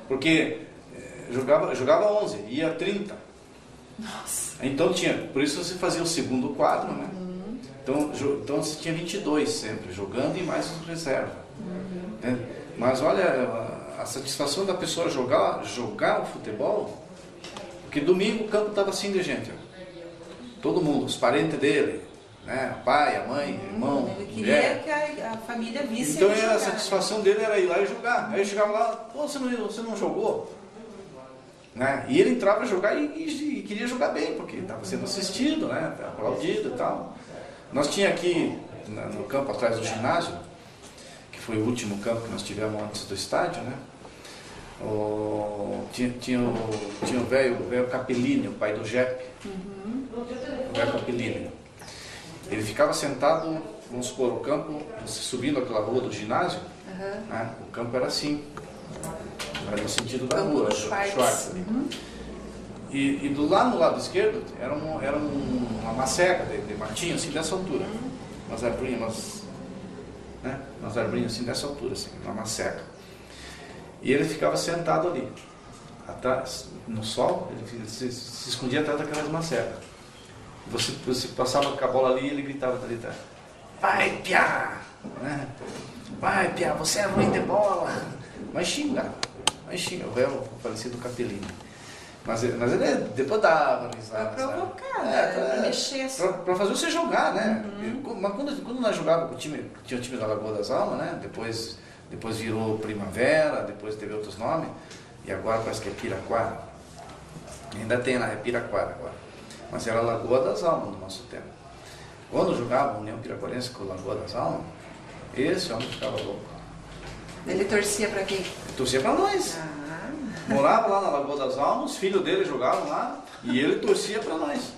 Porque jogava 11, ia 30. Nossa. Então por isso você fazia o segundo quadro, né? Então você tinha 22 sempre, jogando e mais os reservas. Mas olha, a satisfação da pessoa jogar o futebol, porque domingo o campo estava assim de gente. Todo mundo, os parentes dele, né? O pai, a mãe, o irmão, ele queria que a família visse. Então a satisfação dele era ir lá e jogar. Aí eu chegava lá, você não jogou? Né? E ele entrava a jogar e queria jogar bem, porque estava sendo assistido, né? Aplaudido e tal. Nós tínhamos aqui no campo atrás do ginásio, que foi o último campo que nós tivemos antes do estádio, né? Tinha o velho Capellini, o pai do Jeppe. O velho Capellini. Ele ficava sentado, vamos supor, o campo, subindo aquela rua do ginásio, né? O campo era assim. Era no sentido da rua, Schwartz. E lá no lado esquerdo era uma macega de matinho, assim, dessa altura. Umas arbrinhas, umas arbrinhas assim, dessa altura, assim, uma macega. E ele ficava sentado ali, atrás, no sol, ele se escondia atrás daquelas macegas. Você passava com a bola ali e ele gritava dali atrás: vai, piá! Né? Vai, piá, você é ruim de bola! Mas xinga, o velho falecido Capellini. Mas ele depois dava risada. Pra provocar, pra mexer assim. Pra fazer você jogar, né? Mas quando nós jogávamos com o time, tinha o time da Lagoa das Almas, né? Depois virou Primavera, depois teve outros nomes, e agora parece que é Piraquara. Ainda tem lá, é Piraquara agora. Mas era Lagoa das Almas no nosso tempo. Quando jogava a União Piraquarense com a Lagoa das Almas, esse homem ficava louco. Ele torcia pra quem? Ele torcia pra nós. Morava lá na Lagoa das Almas, os filhos dele jogavam lá e ele torcia pra nós.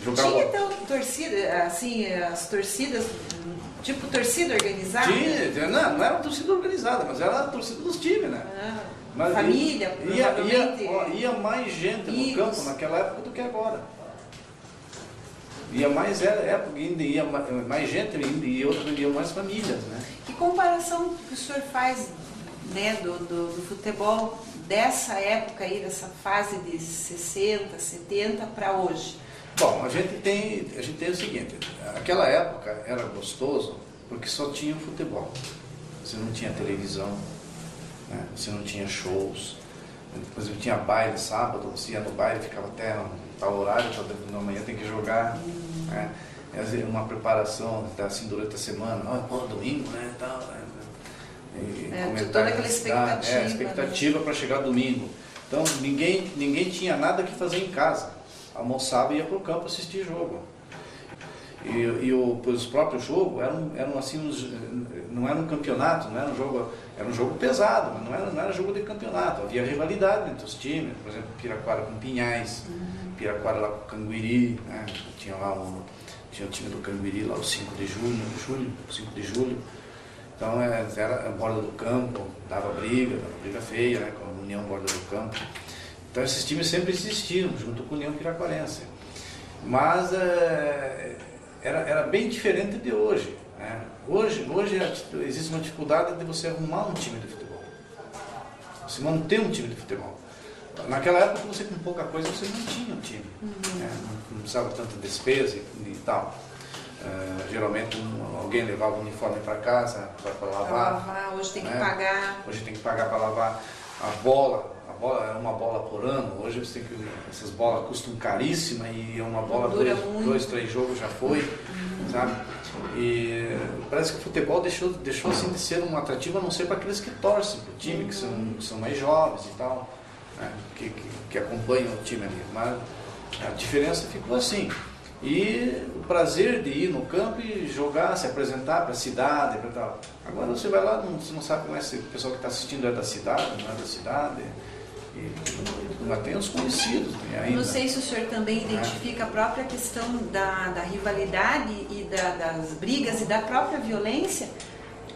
Tinha então torcida, assim, as torcidas, tipo torcida organizada? Tinha, não era torcida organizada, mas era a torcida dos times, né? Mas família, provavelmente. Ia mais gente no campo naquela época do que agora. Ia mais época, ia mais gente e iam mais famílias, né? Que comparação que o senhor faz, né, do futebol dessa época aí, dessa fase de 60, 70 para hoje? Bom, a gente tem o seguinte, aquela época era gostoso porque só tinha o futebol. Você não tinha televisão, né? Você não tinha shows, Por exemplo, tinha baile sábado, você ia no baile, ficava até tal horário, na manhã tem que jogar. Né? Uma preparação assim, durante a semana, domingo, né? Tal, toda aquela expectativa. Expectativa para chegar domingo. Então ninguém tinha nada que fazer em casa. Almoçava e ia para o campo assistir jogo. Os próprios jogos eram assim, não era um campeonato, não era um jogo, era um jogo pesado, mas não era jogo de campeonato. Havia rivalidade entre os times, por exemplo, Piraquara com Pinhais, Piraquara lá com Canguiri, né? Tinha o time do Canguiri lá, o 5 de julho. Então era a borda do campo, dava briga feia, né, com a União Borda do Campo. Então esses times sempre existiam, junto com a União Piraquarense. Mas era bem diferente de hoje. Né? Hoje existe uma dificuldade de você arrumar um time de futebol. Você manter um time de futebol. Naquela época, você com pouca coisa, você não tinha um time. Né? Não precisava tanta despesa e tal. Geralmente alguém levava o uniforme para casa para lavar. Hoje tem que pagar. Hoje tem que pagar para lavar. A bola é uma bola por ano. Hoje você tem que, essas bolas custam caríssima e é uma bola, 2, 3 jogos já foi, sabe? E parece que o futebol deixou assim de ser um atrativo, a não ser para aqueles que torcem para o time, que são mais jovens e tal, né? que acompanham o time ali. Mas a diferença ficou assim. E o prazer de ir no campo e jogar, se apresentar para a cidade, para tal. Agora você vai lá, você não sabe como é se o pessoal que está assistindo é da cidade, não é da cidade. Mas tem os conhecidos ainda. Não sei se o senhor também identifica a própria questão da rivalidade e das brigas e da própria violência,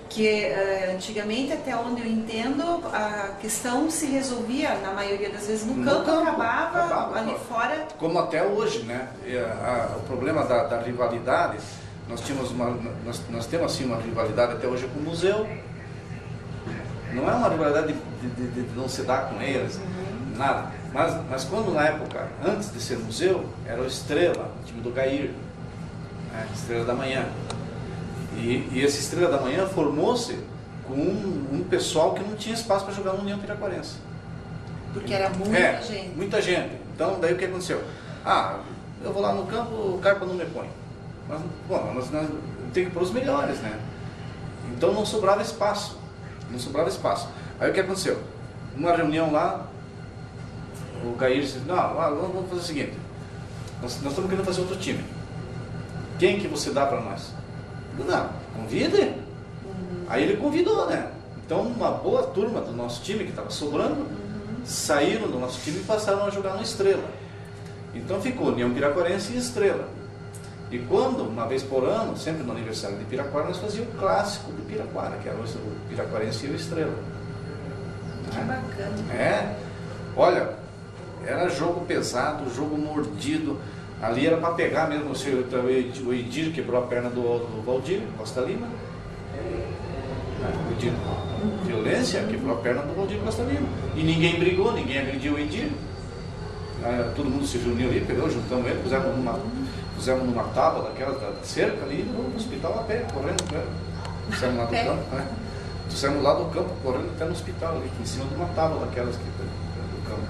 que antigamente, até onde eu entendo, a questão se resolvia, na maioria das vezes, no campo, acabava ali fora. Como até hoje, né? O problema da rivalidade, nós temos assim, uma rivalidade até hoje com o museu. Não é uma rivalidade de não se dar com eles, nada. Mas quando na época, antes de ser museu, era o Estrela, o time do Gair, né? Estrela da Manhã. E esse Estrela da Manhã formou-se com um pessoal que não tinha espaço para jogar no União Piraquarense. Porque era muita gente. Muita gente. Então, daí o que aconteceu? Eu vou lá no campo, o Carpa não me põe. Mas, nós tem que pôr os melhores, né? Então não sobrava espaço. Aí o que aconteceu? Numa reunião lá, o Gair disse, vamos fazer o seguinte, nós estamos querendo fazer outro time. Quem que você dá para nós? Não, convide. Aí ele convidou, né? Então uma boa turma do nosso time que estava sobrando, saíram do nosso time e passaram a jogar no Estrela. Então ficou União Piraquarense e Estrela. E quando, uma vez por ano, sempre no aniversário de Piraquara, nós fazíamos o clássico de Piraquara, que era o Piraquarense e o Estrela. Que bacana. Olha, era jogo pesado, jogo mordido. Ali era para pegar mesmo. O Edir quebrou a perna do Valdir Costa Lima. O Edir, violência, quebrou a perna do Valdir Costa Lima. E ninguém brigou, ninguém agrediu o Edir. Todo mundo se reuniu ali, juntamos ele, pusemos numa tábua daquelas da cerca ali e no hospital a pé, correndo. Pusemos lá do campo. Pusemos lá do campo, correndo até no hospital ali, em cima de uma tábua daquelas do campo.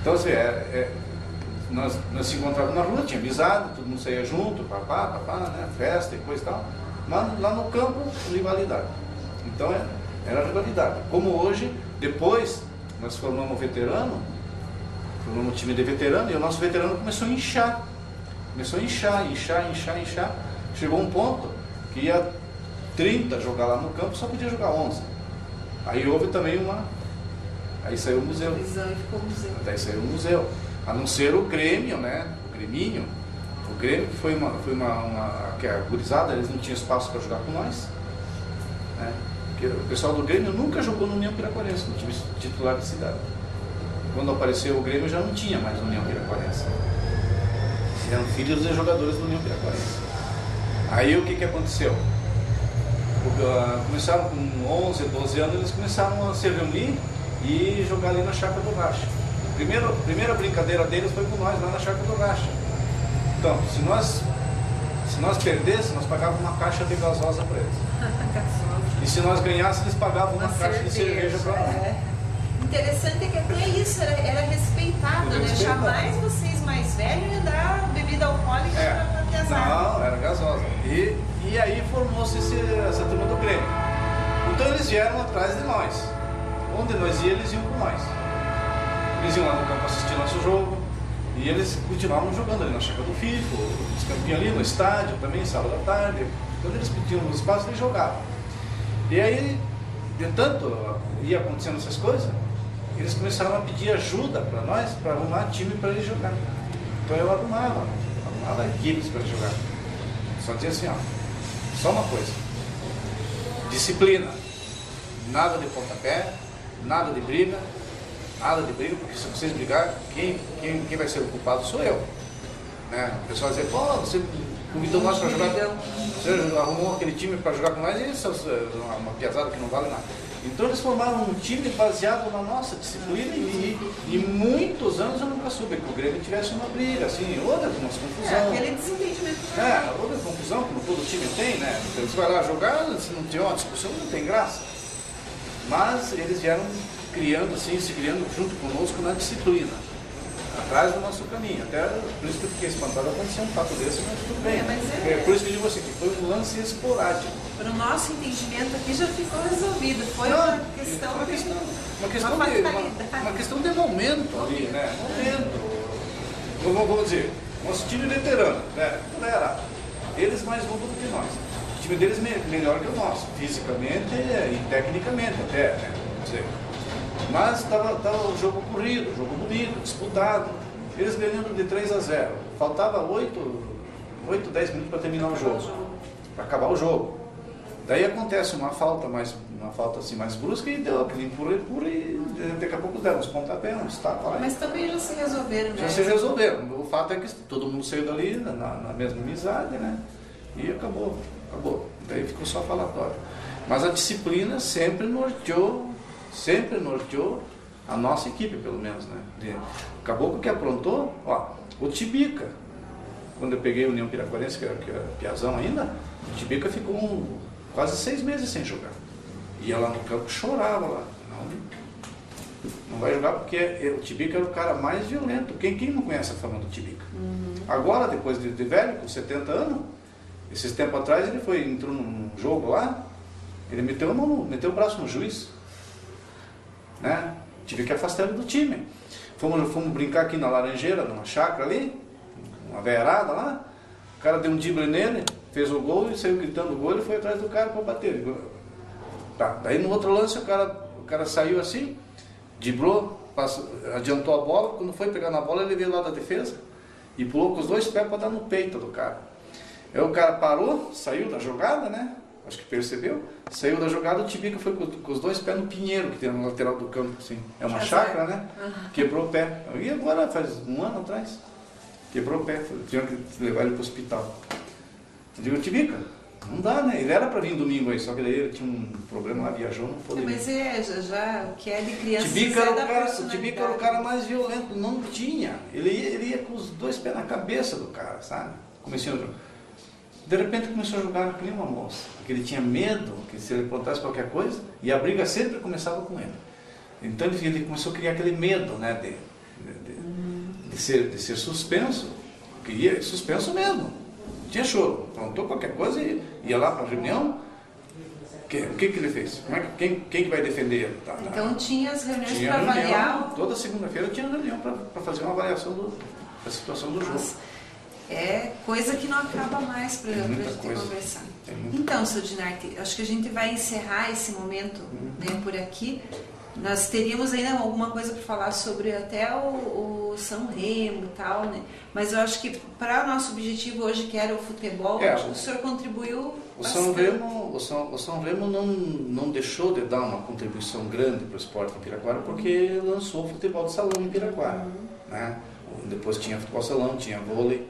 Então assim, nós se encontrávamos na rua, tinha amizade, todo mundo saía junto, né, festa e coisa e tal. Mas lá no campo, rivalidade. Então era rivalidade. Como hoje, depois nós formamos um veterano, formamos um time de veterano e o nosso veterano começou a inchar. Chegou um ponto que ia 30 jogar lá no campo, só podia jogar 11. Aí houve também aí saiu o museu. Daí saiu o museu. A não ser o Grêmio, né? O Grêmio que foi que a gurizada, eles não tinham espaço para jogar com nós. Né? Porque o pessoal do Grêmio nunca jogou no União Piraquarense, no time titular da cidade. Quando apareceu o Grêmio já não tinha mais no União Piraquarense. Eram filhos de jogadores do União Piraquarense. Aí o que aconteceu? Começaram com 11, 12 anos, eles começaram a se reunir e jogar ali na Chácara do Racha. A primeira brincadeira deles foi com nós lá na Chácara do Racha. Então, se nós perdêssemos, nós pagávamos uma caixa de gasosa para eles. E se nós ganhássemos, eles pagavam uma caixa de cerveja para nós. interessante é que até isso era respeitado, né? Jamais vocês mais velhos iam dar bebida alcoólica para piazada. Não, era gasosa. E aí formou-se essa turma do Grêmio. Então eles vieram atrás de nós. Onde nós íamos, eles iam com nós. Eles iam lá no campo assistir nosso jogo. E eles continuavam jogando ali na chácara do FIFO, os campinhos ali no estádio também, sábado à tarde. Quando eles pediam um espaço, eles jogavam. E aí, de tanto ia acontecendo essas coisas, eles começaram a pedir ajuda para nós, para arrumar time para eles jogar. Então eu arrumava equipes para eles jogar. Só dizia assim, ó, só uma coisa, disciplina, nada de pontapé, nada de briga, porque se vocês brigarem, quem vai ser o culpado sou eu. Né? O pessoal vai dizer, pô, você convidou nós para jogar, você arrumou aquele time para jogar com nós, e isso é uma piazada que não vale nada. Então eles formaram um time baseado na nossa disciplina e muitos anos eu nunca soube que o Grêmio tivesse uma briga, assim, outra umas confusão. Aquele desentendimento. Outra confusão, como todo time tem, né? Então, você vai lá jogar, se não tiver uma discussão, não tem graça. Mas eles vieram se criando junto conosco na disciplina, atrás do nosso caminho. Até por isso que eu fiquei espantado acontecer um fato desse, mas tudo bem. Por isso que eu digo assim, que foi um lance esporádico. Para o nosso entendimento aqui já ficou resolvido. Foi uma questão de momento ali, né? Momento. Vamos dizer, nosso time veterano, né? Eles mais novo do que nós. O time deles melhor que o nosso, fisicamente e tecnicamente até, né? Mas estava o jogo corrido, jogo bonito, disputado. Eles ganhando de 3-0. Faltava 8, 10 minutos para terminar o jogo, para acabar o jogo. Daí acontece uma falta assim mais brusca e deu aquele empurra e daqui a pouco deram uns pontapés, uns tapas. Mas também já se resolveram, né? Já se resolveram. O fato é que todo mundo saiu dali na mesma amizade, né? E acabou. Daí ficou só falatório. Mas a disciplina sempre norteou a nossa equipe, pelo menos, né? O Caboclo que aprontou, o Tibica, quando eu peguei o União Piraquarense, que era piazão ainda, o Tibica ficou quase 6 meses sem jogar. Ia lá no campo, chorava lá. Não vai jogar porque o Tibica era o cara mais violento. Quem não conhece a fama do Tibica? Agora, depois de velho, com 70 anos, esses tempos atrás ele entrou num jogo lá, ele meteu o braço no juiz. Né? Tive que afastar ele do time. Fomos brincar aqui na Laranjeira, numa chácara ali, uma veiarada lá. O cara deu um drible nele, fez o gol e saiu gritando o gol e foi atrás do cara para bater. Daí no outro lance o cara saiu assim, driblou, adiantou a bola. Quando foi pegar na bola, ele veio lá da defesa e pulou com os 2 pés para dar no peito do cara. Aí o cara parou, saiu da jogada, né? Acho que percebeu, saiu da jogada, o Tibica foi com os 2 pés no pinheiro que tem no lateral do campo, assim. É uma chácara, né? Quebrou o pé. E agora, faz 1 ano atrás, quebrou o pé, tinha que levar ele para o hospital. Eu digo, Tibica, não dá, né? Ele era para vir domingo aí, só que daí ele tinha um problema lá, viajou, não pôde vir. Mas já o que é de criança. O Tibica era o cara mais violento, não tinha. Ele ia com os 2 pés na cabeça do cara, sabe? Começou a jogar. De repente começou a jogar que nem uma moça, porque ele tinha medo que se ele plantasse qualquer coisa, e a briga sempre começava com ele. Então ele começou a criar aquele medo, né, de ser suspenso, suspenso mesmo. Tinha choro, plantou qualquer coisa e ia lá para a reunião. O que ele fez? Quem que vai defender ele? Então tinha as reuniões para avaliar. Toda segunda-feira tinha reunião para fazer uma avaliação da situação do jogo. É coisa que não acaba mais para a gente conversar. Então, seu Dinarte, acho que a gente vai encerrar esse momento, né, por aqui. Nós teríamos ainda alguma coisa para falar sobre até o São Remo e tal, né? Mas eu acho que para o nosso objetivo hoje, que era o futebol, acho que o senhor contribuiu bastante. O São Remo não deixou de dar uma contribuição grande para o esporte em Piraquara, porque lançou o futebol de salão em Piraquara, né? Depois tinha futebol salão, tinha vôlei.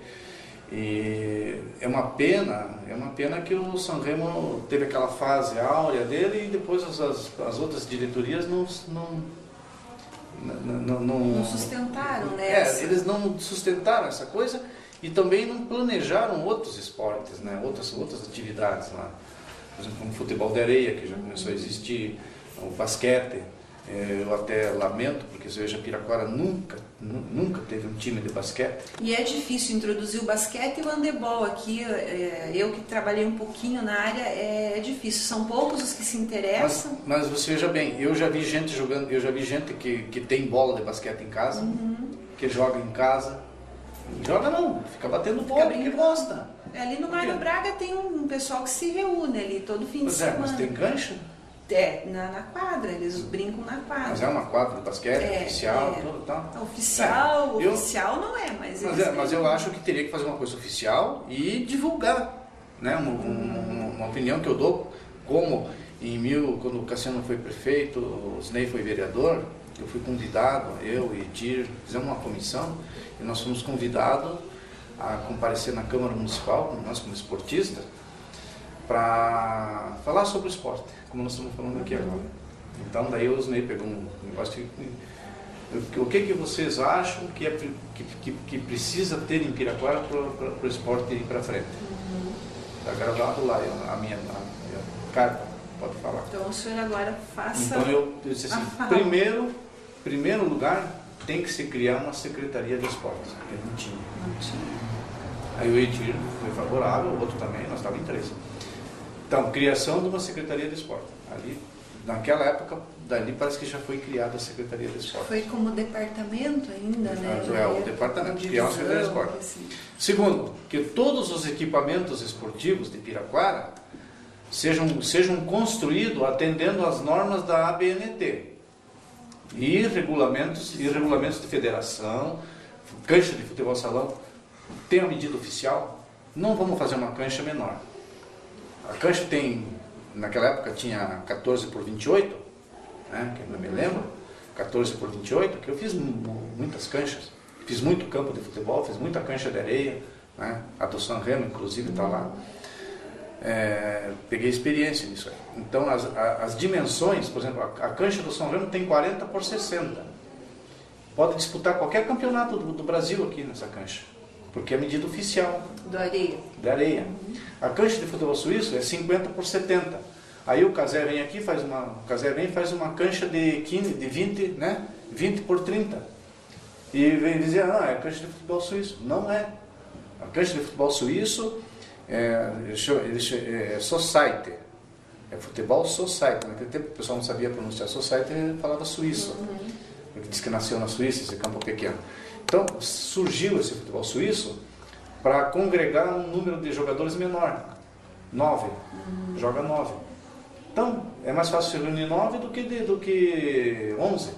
E é uma pena que o São Remo teve aquela fase áurea dele e depois as outras diretorias não sustentaram, né? Eles não sustentaram essa coisa e também não planejaram outros esportes, né? outras atividades lá. Por exemplo, como o futebol de areia, que já começou a existir, o basquete. Eu até lamento, porque veja, Piraquara nunca teve um time de basquete. E é difícil introduzir o basquete e o handebol aqui. Eu que trabalhei um pouquinho na área, é difícil. São poucos os que se interessam. Mas você veja bem, eu já vi gente jogando, eu já vi gente que tem bola de basquete em casa, que joga em casa. Joga não, fica batendo bola, porque gosta. Ali no Mário Braga tem um pessoal que se reúne ali todo fim de semana. Mas tem cancha? Na quadra, eles brincam na quadra. Mas é uma quadra de basquete, oficial, tudo tal. Oficial não é, mas eu acho que teria que fazer uma coisa oficial e divulgar, né? Uma opinião que eu dou, como quando o Cassiano foi prefeito, o Snei foi vereador, eu fui convidado, eu e Dir, fizemos uma comissão e nós fomos convidados a comparecer na Câmara Municipal, nós como esportistas, para falar sobre o esporte, como nós estamos falando aqui agora. Então daí o Osnei pegou um negócio o que vocês acham que precisa ter em Piraquara para o esporte ir para frente? Está gravado lá a minha carta, pode falar. Então o senhor agora faça. Então eu disse assim, primeiro lugar tem que se criar uma secretaria de esportes, que não tinha. Aí o Edir foi favorável, o outro também, nós estávamos em 13. Então, criação de uma Secretaria de Esporte. Ali, naquela época, dali parece que já foi criada a Secretaria de Esporte. Foi como departamento ainda, né? O departamento, criar uma Secretaria de Esporte. Assim. Segundo, que todos os equipamentos esportivos de Piraquara sejam construídos atendendo às normas da ABNT. E regulamentos de federação, cancha de futebol salão. Tem a medida oficial, não vamos fazer uma cancha menor. A cancha naquela época tinha 14 por 28, né, que eu não me lembro, 14 por 28, que eu fiz muitas canchas. Fiz muito campo de futebol, fiz muita cancha de areia, né, a do San Remo inclusive está lá. Peguei experiência nisso aí. Então as dimensões, por exemplo, a cancha do São Remo tem 40 por 60. Pode disputar qualquer campeonato do Brasil aqui nessa cancha, porque é a medida oficial. Da areia. A cancha de futebol suíço é 50 por 70. Aí o Casé vem aqui, faz uma cancha de 20, né? 20 por 30. E vem dizer, é cancha de futebol suíço. Não é. A cancha de futebol suíço é society. É futebol society. Naquele tempo o pessoal não sabia pronunciar society, falava suíço. Porque diz que nasceu na Suíça, esse campo pequeno. Então surgiu esse futebol suíço para congregar um número de jogadores menor. 9. Joga 9. Então é mais fácil se reunir 9 do que 11.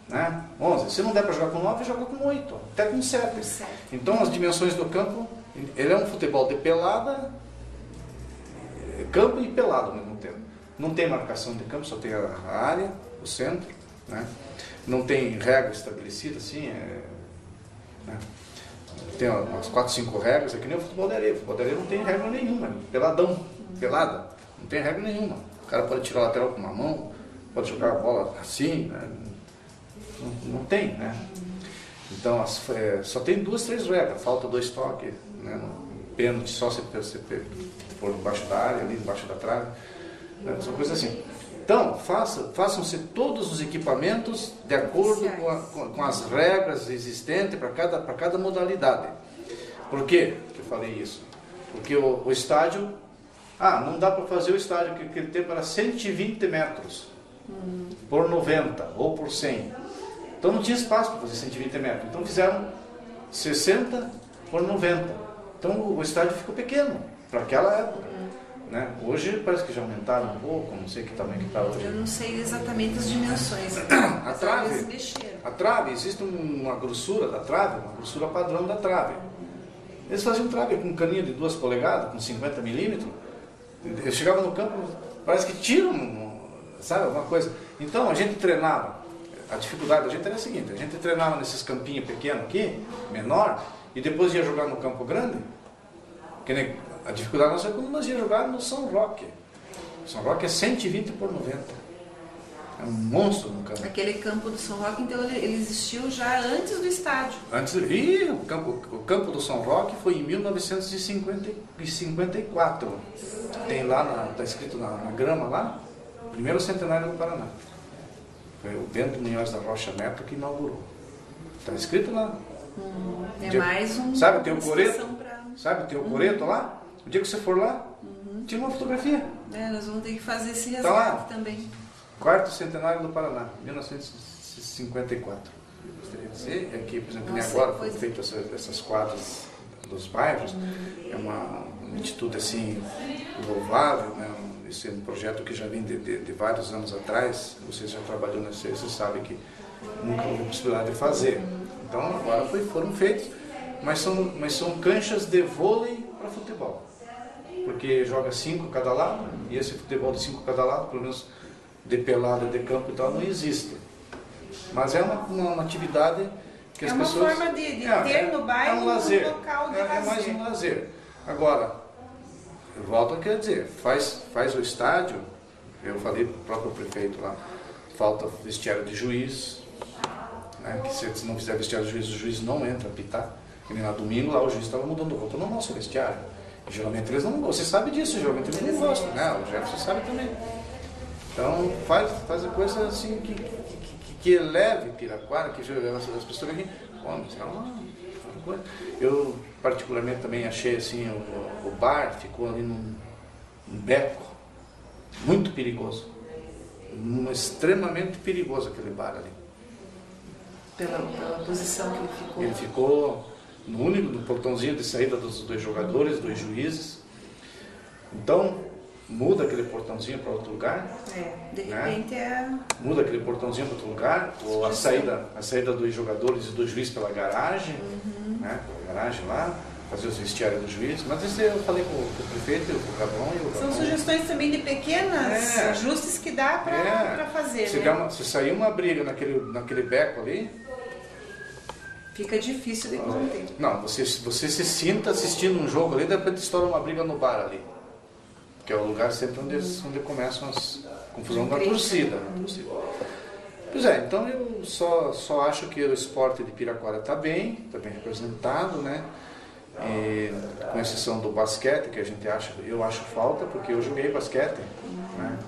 Né? 11. Se não der para jogar com 9, joga com 8, até com 7. Então as dimensões do campo, ele é um futebol de pelada, campo e pelado ao mesmo tempo. Não tem marcação de campo, só tem a área, o centro, né? Não tem regra estabelecida assim, né? Tem umas 4, 5 regras, é que nem o futebol de areia. O futebol de areia não tem regra nenhuma, peladão, pelada, não tem regra nenhuma. O cara pode tirar a lateral com uma mão, pode jogar a bola assim, né? Não tem, né? Então só tem 2, 3 regras, falta 2 toques, né? Pênalti só se for debaixo da área, ali debaixo da trave, né? São coisas assim. Então, façam-se todos os equipamentos de acordo com as regras existentes para cada modalidade. Por quê que eu falei isso? Porque o estádio, não dá para fazer o estádio, que aquele tempo era 120 metros por 90 ou por 100. Então não tinha espaço para fazer 120 metros. Então fizeram 60 por 90. Então o estádio ficou pequeno para aquela época. Né? Hoje parece que já aumentaram um pouco, não sei que tamanho que está hoje. Eu não sei exatamente as dimensões. A trave, existe uma grossura da trave, uma grossura padrão da trave. Eles faziam trave com caninha de 2 polegadas, com 50 milímetros. Eu chegava no campo, parece que tiram, sabe, alguma coisa. Então a gente treinava, a dificuldade da gente era a seguinte, a gente treinava nesses campinhos pequenos aqui, menor, e depois ia jogar no campo grande, que nem a dificuldade nossa é quando nós íamos jogar no São Roque. O São Roque é 120 por 90. É um monstro no campo. Aquele campo do São Roque, então, ele existiu já antes do estádio. O campo do São Roque foi em 1954. Tem lá, está escrito na grama lá, primeiro centenário do Paraná. Foi o Bento Munhoz da Rocha Neto que inaugurou. Está escrito lá. Mais um. Sabe, tem o coreto? Sabe, tem o coreto lá? O dia que você for lá, tira uma fotografia. Nós vamos ter que fazer esse Tá lá. resgate também. Quarto centenário do Paraná, 1954. Gostaria de dizer, aqui, por exemplo, agora foram feitas essas quadras dos bairros, é uma atitude assim louvável, né? Esse é um projeto que já vem de vários anos atrás. Você já trabalhou nesse, você sabe que nunca houve possibilidade de fazer. Então agora foram feitos, mas são canchas de vôlei para futebol, porque joga 5 cada lado, e esse futebol de 5 cada lado, pelo menos de pelada, de campo e tal, não existe. Mas é uma atividade que as pessoas... É uma forma de ter no bairro um lazer, um local de lazer. É mais um lazer. Agora, eu volto a querer dizer, faz o estádio, eu falei para o próprio prefeito lá, falta vestiário de juiz, né, que se não fizer vestiário de juiz, o juiz não entra a apitar. E na domingo lá o juiz estava mudando roupa no nosso vestiário. E, geralmente eles não gostam, você sabe disso, geralmente eles não gostam, né? O Jefferson sabe também. Então faz a coisa assim que eleve Piraquara, que as pessoas aqui, pô, mas é uma coisa. Eu particularmente também achei assim, o bar ficou ali num beco, muito perigoso. Extremamente perigoso aquele bar ali. Pela posição que ele ficou. Ele ficou no portãozinho de saída dos dois jogadores, dos juízes. Então, muda aquele portãozinho para outro lugar. De repente muda aquele portãozinho para outro lugar, ou a saída dos jogadores e do juiz pela garagem, né? Pela garagem lá, fazer os vestiários do juiz. Mas isso eu falei com o prefeito, com o Gabão e o Gabão. São sugestões também de pequenas ajustes que dá para fazer. Se sair uma briga naquele beco ali, fica difícil de conter. Não, você se sinta assistindo um jogo ali, de repente estoura uma briga no bar ali. Que é o lugar sempre onde começam as confusões da torcida. Pois é, então eu só acho que o esporte de Piraquara está bem representado, né? E, com exceção do basquete, que eu acho falta, porque eu joguei basquete, né?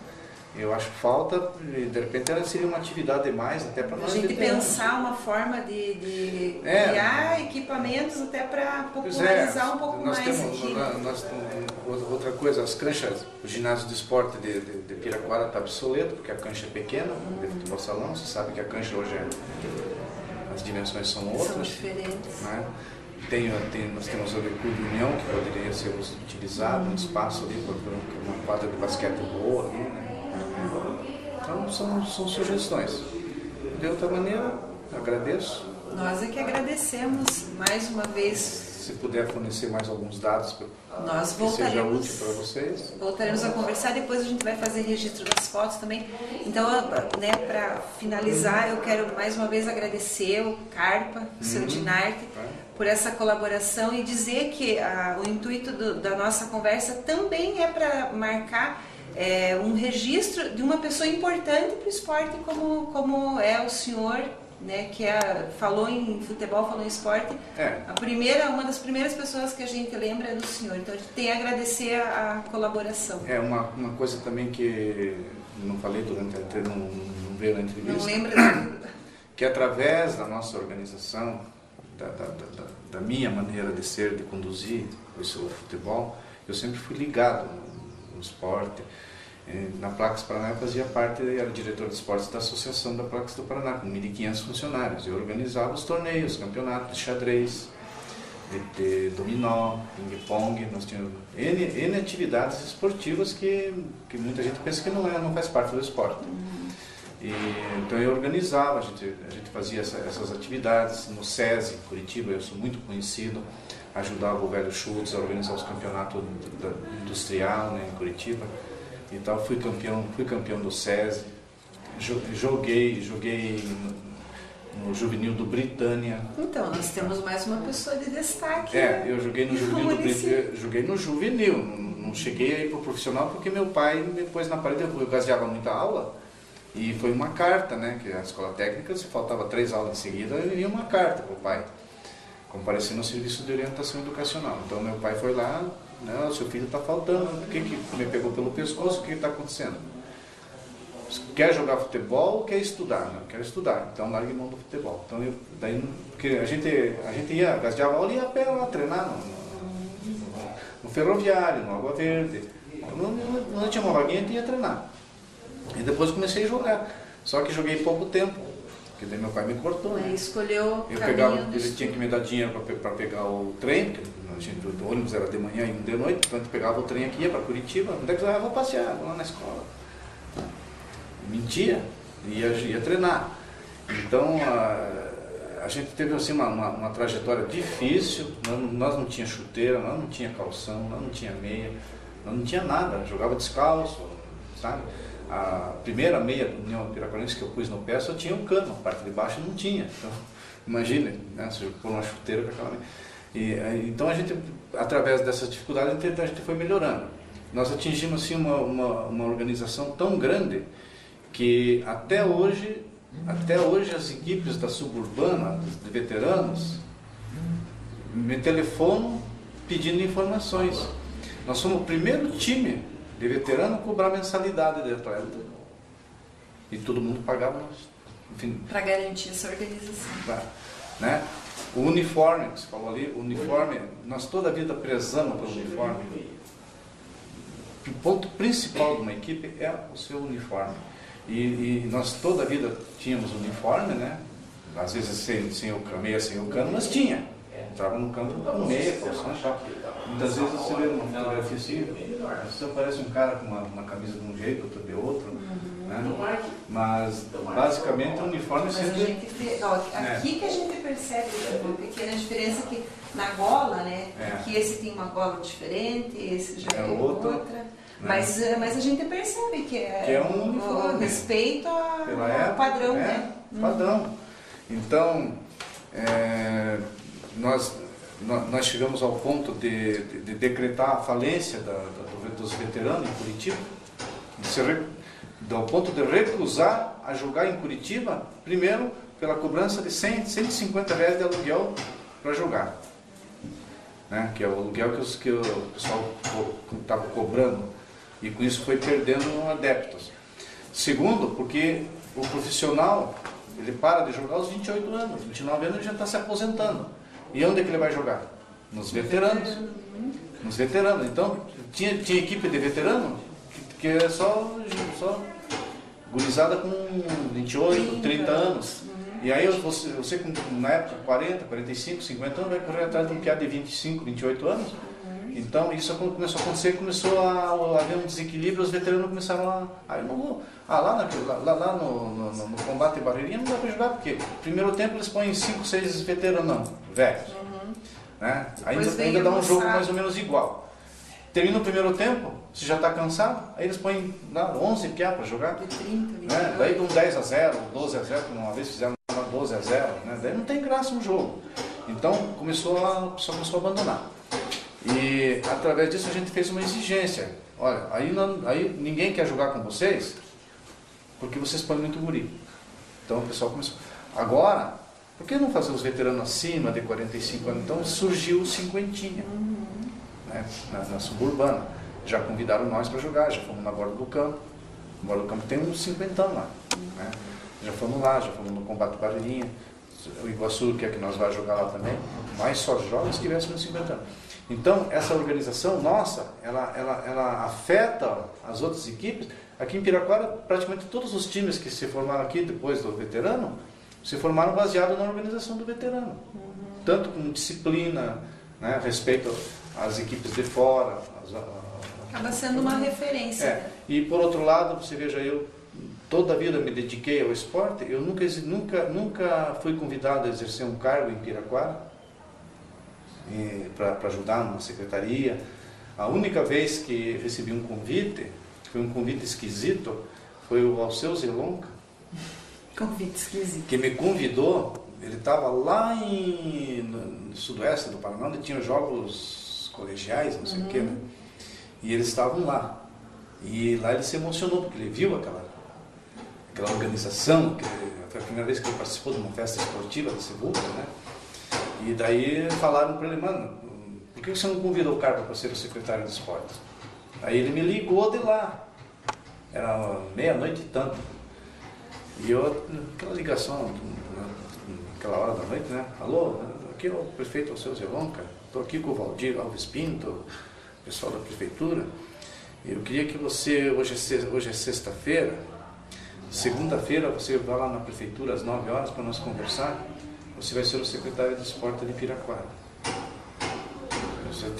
Eu acho falta, e de repente ela seria uma atividade a mais, até para nós. A gente pensar uma forma de criar equipamentos até para popularizar um pouco mais aqui. Outra coisa, as canchas, o ginásio de esporte de Piraquara está obsoleto, porque a cancha é pequena, de futebol salão, você sabe que a cancha hoje as dimensões são outras. São diferentes. Né? Nós temos o Clube União, que poderia ser utilizado, um espaço ali, uma quadra de basquete boa ali, né? Então são sugestões. De outra maneira, agradeço. Nós é que agradecemos mais uma vez. Se puder fornecer mais alguns dados nós que seja útil para vocês. Voltaremos a conversar, depois a gente vai fazer registro das fotos também. Então, né, para finalizar, eu quero mais uma vez agradecer o Carpa, o seu Dinarte, por essa colaboração e dizer que o intuito da nossa conversa também é para marcar um registro de uma pessoa importante para o esporte como é o senhor, né, que falou em futebol, falou em esporte. Uma das primeiras pessoas que a gente lembra é do senhor. Então a gente tem a agradecer a colaboração. Uma coisa também que não falei durante a não veio na entrevista. Não lembra que através da nossa organização, da minha maneira de ser, de conduzir o seu futebol, eu sempre fui ligado no esporte. Na Placas Paraná eu fazia parte, era diretor de esportes da Associação da Placas do Paraná, com 1.500 funcionários. Eu organizava os torneios, campeonatos de xadrez, de dominó, ping-pong. Nós tínhamos N atividades esportivas que muita gente pensa que não faz parte do esporte. Então eu organizava, a gente fazia essas atividades no SESI, Curitiba, eu sou muito conhecido, ajudava o Velho Schultz a organizar os campeonatos industrial, né, em Curitiba. Então fui campeão do SESI, joguei no Juvenil do Britânia. Então, nós temos mais uma pessoa de destaque. Eu joguei no Juvenil do Britânia, joguei no Juvenil, não cheguei aí para o profissional porque meu pai, depois na parede, eu gaseava muita aula e foi uma carta, né, que a escola técnica, se faltava 3 aulas em seguida, eu envia uma carta para o pai, comparecer no serviço de orientação educacional. Então meu pai foi lá, seu filho está faltando, o que me pegou pelo pescoço, o que está acontecendo? quer jogar futebol ou quer estudar? Não, quero estudar, então largue mão do futebol. Então, daí, porque a gente ia, gasteava aula e ia a pé lá treinar no Ferroviário, no Água Verde. Não tinha uma vaguinha, a gente ia treinar. E depois eu comecei a jogar. Só que joguei pouco tempo, porque daí meu pai me cortou. Né? Escolheu Ele tinha que me dar dinheiro para pegar o trem, porque o ônibus era de manhã e de noite, então a gente pegava o trem aqui, ia para Curitiba, onde é que eu vou passear? Vou lá na escola. Mentia, ia treinar. Então a gente teve assim uma trajetória difícil, nós não tinha chuteira, nós não tinha calção, nós não tinha meia, nós não tinha nada, jogava descalço, sabe? A primeira meia do União Piraquarense que eu pus no pé só tinha um cano, a parte de baixo não tinha. Então, imagine, né, se eu pôr uma chuteira com aquela meia. Então a gente, através dessas dificuldades, a gente foi melhorando. Nós atingimos assim uma organização tão grande que até hoje as equipes da suburbana, de veteranos, me telefonam pedindo informações. Nós somos o primeiro time de veterano a cobrar mensalidade de atleta. E todo mundo pagava, enfim. Para garantir essa organização. Né? O uniforme, que você falou ali, o uniforme, nós toda a vida prezamos pelo uniforme. O ponto principal de uma equipe é o seu uniforme. E nós toda a vida tínhamos uniforme, né? Às vezes sem o meia, sem o cano, mas tinha. Entrava no campo com meia, calção e tal. Muitas vezes você vê uma fotografia assim, você parece um cara com uma camisa de um jeito, outro de outro. Né? Mas basicamente o uniforme sempre... Aqui que a gente percebe uma pequena diferença que na gola, né? Que esse tem uma gola diferente, esse já tem outra. Né? Mas a gente percebe que é um uniforme, respeito ao padrão, né? Padrão. Então, nós chegamos ao ponto de decretar a falência dos veteranos em Curitiba, ao ponto de recusar a jogar em Curitiba, primeiro pela cobrança de 150 reais de aluguel para jogar, né? Que é o aluguel que o pessoal estava cobrando, e com isso foi perdendo adeptos. Segundo, porque o profissional ele para de jogar aos 28 anos, 29 anos ele já está se aposentando. E onde é que ele vai jogar? Nos veteranos. Nos veteranos. Então, tinha equipe de veterano que é só gurizada com 28, 30 anos. E aí você na época, 40, 45, 50 anos, vai correr atrás de um piá de 25, 28 anos. Então, isso começou a acontecer, começou a haver um desequilíbrio, os veteranos começaram eu não vou... lá no combate e barreirinha não dá para jogar, porque no primeiro tempo eles põem 5, 6 veteranos, velhos. Né? Ainda dá um jogo mais ou menos igual. Termina o primeiro tempo, você já está cansado, aí eles põem 11 piá para jogar. De 30, né? Daí com 10-0, 12-0, como uma vez fizeram 12-0, né? Daí não tem graça no jogo. Então a pessoa começou a abandonar. E através disso a gente fez uma exigência. Olha, aí ninguém quer jogar com vocês porque vocês põem muito guri. Então o pessoal começou. Agora, por que não fazer os veteranos acima de 45 anos? Então surgiu o cinquentinha, né? na suburbana. Já convidaram nós para jogar, já fomos na borda do campo. Na borda do campo tem uns 50 lá. Né? Já fomos lá, já fomos no combate barreirinha. O Iguaçu quer que nós vá jogar lá também. Mas só joga se tivéssemos 50 anos. Então, essa organização nossa, ela afeta as outras equipes. Aqui em Piraquara, praticamente todos os times que se formaram aqui depois do veterano, se formaram baseado na organização do veterano. Tanto com disciplina, né, respeito às equipes de fora. Acaba sendo uma referência. E por outro lado, você veja, eu toda a vida me dediquei ao esporte, eu nunca fui convidado a exercer um cargo em Piraquara, para ajudar numa secretaria. A única vez que recebi um convite, foi um convite esquisito, foi o Alceu Zelonca. Convite esquisito. Que me convidou, ele estava lá no sudoeste do Paraná, onde tinha jogos colegiais, não sei o que, né? E eles estavam lá. E lá ele se emocionou, porque ele viu aquela organização, que foi a primeira vez que ele participou de uma festa esportiva da Sebulca, né? E daí falaram para ele, mano, por que você não convidou o cara para ser o secretário de esportes? Aí ele me ligou de lá. era meia-noite e tanto. E eu, aquela ligação, naquela hora da noite, né? Alô, aqui é o prefeito Alceu Zelon, cara. Estou aqui com o Valdir Alves Pinto, o pessoal da prefeitura. Eu queria que você, hoje é sexta-feira, segunda-feira você vai lá na prefeitura às 9 horas para nós conversar. Você vai ser o secretário de esporte de Piraquara.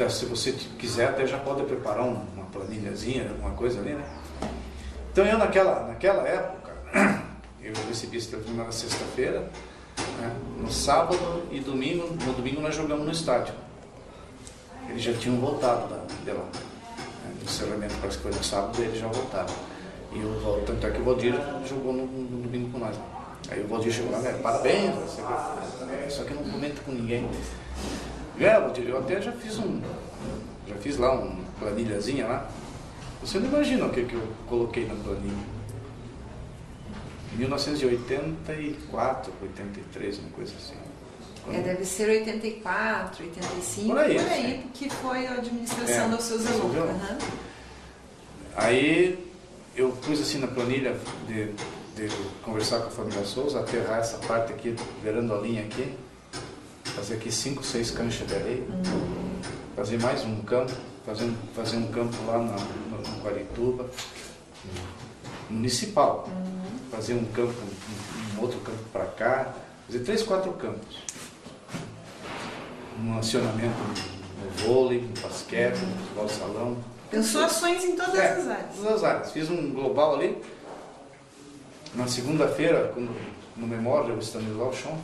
Se você quiser, até já pode preparar uma planilhazinha, alguma coisa ali, né? Então eu naquela época, eu recebi esse telefonema na sexta-feira, né? No sábado e domingo, no domingo nós jogamos no estádio. Eles já tinham voltado de lá. No encerramento, parece que foi no sábado, eles já voltaram. E tanto é que o Valdir jogou no domingo com nós. Aí o Valdir chegou lá, parabéns, só que não comenta com ninguém. Valdir, eu até já fiz lá uma planilhazinha lá. Você não imagina o que eu coloquei na planilha. 1984, 83, uma coisa assim. Deve ser 84, 85, por aí que foi a administração do Alceu Zelon. Uhum. Aí eu pus assim na planilha de conversar com a família Souza, aterrar essa parte aqui, virando a linha aqui, fazer aqui 5, 6 canchas de areia, fazer mais um campo, fazer um campo lá no Guarituba, municipal, fazer um campo, um outro campo para cá, fazer 3, 4 campos. Um acionamento no vôlei, no basquete, no futebol de salão. Pensou ações em todas as áreas. Todas as áreas. Fiz um global ali. Na segunda-feira, no memória, o Stanislau Chon.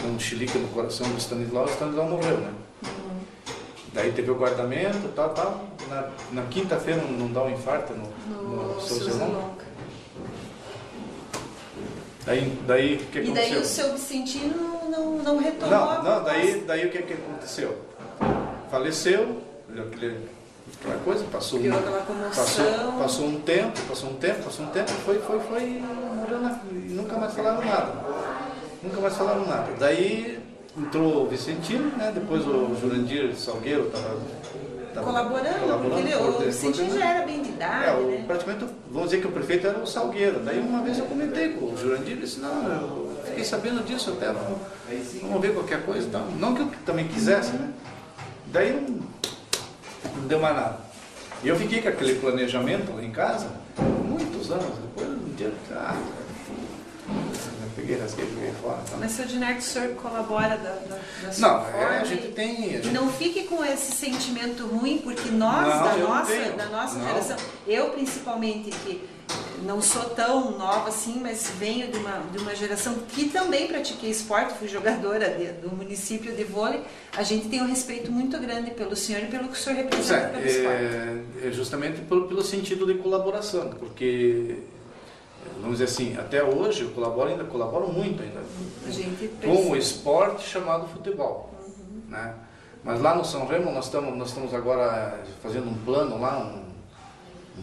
Deu um chilique no coração do Stanislau, o Stanislau morreu, né? Daí teve o guardamento, tal. Na quinta-feira não dá um infarto no Seu Zelon. Daí o que aconteceu? E daí o seu Vicentino não retomou? Não, daí o que aconteceu? Faleceu, aquela coisa, passou um tempo, foi, morreu e nunca mais falaram nada. Daí entrou o Vicentino, né? Depois o Jurandir Salgueiro estava colaborando, porque o Vicentino já era bem de idade, né? Praticamente, vamos dizer que o prefeito era o Salgueiro. Daí uma vez eu comentei com o Jurandir, disse, não, eu fiquei sabendo disso até, vamos ver qualquer coisa. Não que eu também quisesse, né? Daí não deu mais nada. E eu fiquei com aquele planejamento lá em casa, muitos anos, depois um dia, peguei, rasguei, joguei fora. Tá? Mas, seu Dinardo, o senhor colabora da sua forma? A gente tem... E não fique com esse sentimento ruim, porque nós, da nossa geração, eu principalmente, que não sou tão nova assim, mas venho de uma geração que também pratiquei esporte, fui jogadora do município de vôlei, a gente tem um respeito muito grande pelo senhor e pelo que o senhor representa pelo esporte. É justamente pelo sentido de colaboração, porque... Vamos dizer assim, até hoje eu ainda colaboro muito com o esporte chamado futebol, né? Mas lá no São Remo nós estamos agora fazendo um plano lá, um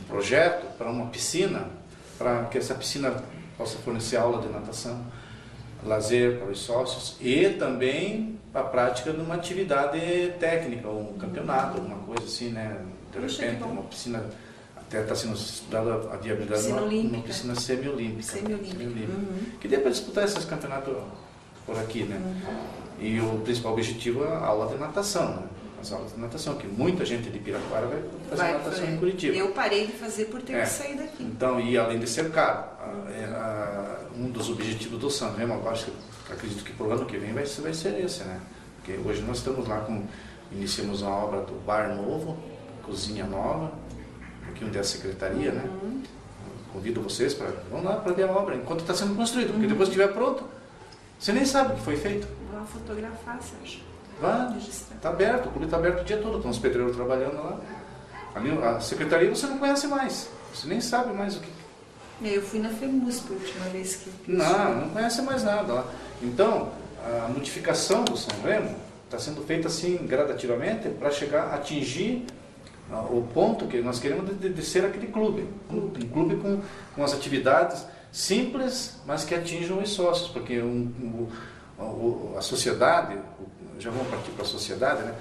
projeto para uma piscina, para que essa piscina possa fornecer aula de natação, lazer para os sócios e também para a prática de uma atividade técnica, um campeonato, alguma coisa assim, né? De repente, uma piscina... Até está sendo estudada a viabilidade de uma piscina semi-olímpica. Que dê para disputar esses campeonatos por aqui, né? E o principal objetivo é a aula de natação, né? As aulas de natação, que muita gente de Piraquara vai fazer natação em Curitiba. Eu parei de fazer por ter que sair daqui. Então, e além de ser caro, um dos objetivos do São Remo, eu acho que acredito que para o ano que vem vai ser esse, né? Porque hoje nós estamos lá iniciamos a obra do bar novo, cozinha nova, aqui onde é a secretaria, né? Convido vocês vão lá para ver a obra, enquanto está sendo construído, porque depois que estiver pronto, você nem sabe o que foi feito. Vá fotografar, Sérgio. Vá, está aberto, o clube está aberto o dia todo, estão os pedreiros trabalhando lá. Ali, a secretaria você não conhece mais, você nem sabe mais o que... Eu fui na FEMUSP a última vez que... Não conhece mais nada lá. Então, a notificação do São Remo está sendo feita assim, gradativamente, para chegar a atingir o ponto que nós queremos de ser aquele clube. Um clube com as atividades simples, mas que atinjam os sócios, porque a sociedade, já vamos partir para a sociedade, né?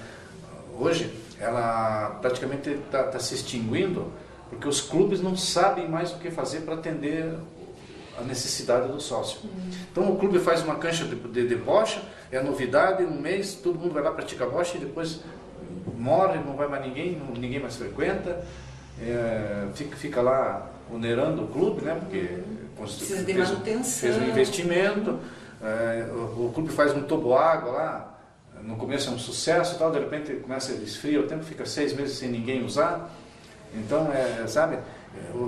hoje, ela praticamente está se extinguindo, porque os clubes não sabem mais o que fazer para atender a necessidade do sócio. Então o clube faz uma cancha de bocha, é novidade, um mês todo mundo vai lá praticar bocha e depois morre, não vai mais ninguém mais frequenta, fica lá onerando o clube, né? Porque precisa de manutenção, fez um investimento, o clube faz um toboágua lá, no começo é um sucesso, tal, de repente começa a esfriar o tempo, fica 6 meses sem ninguém usar. Então, sabe,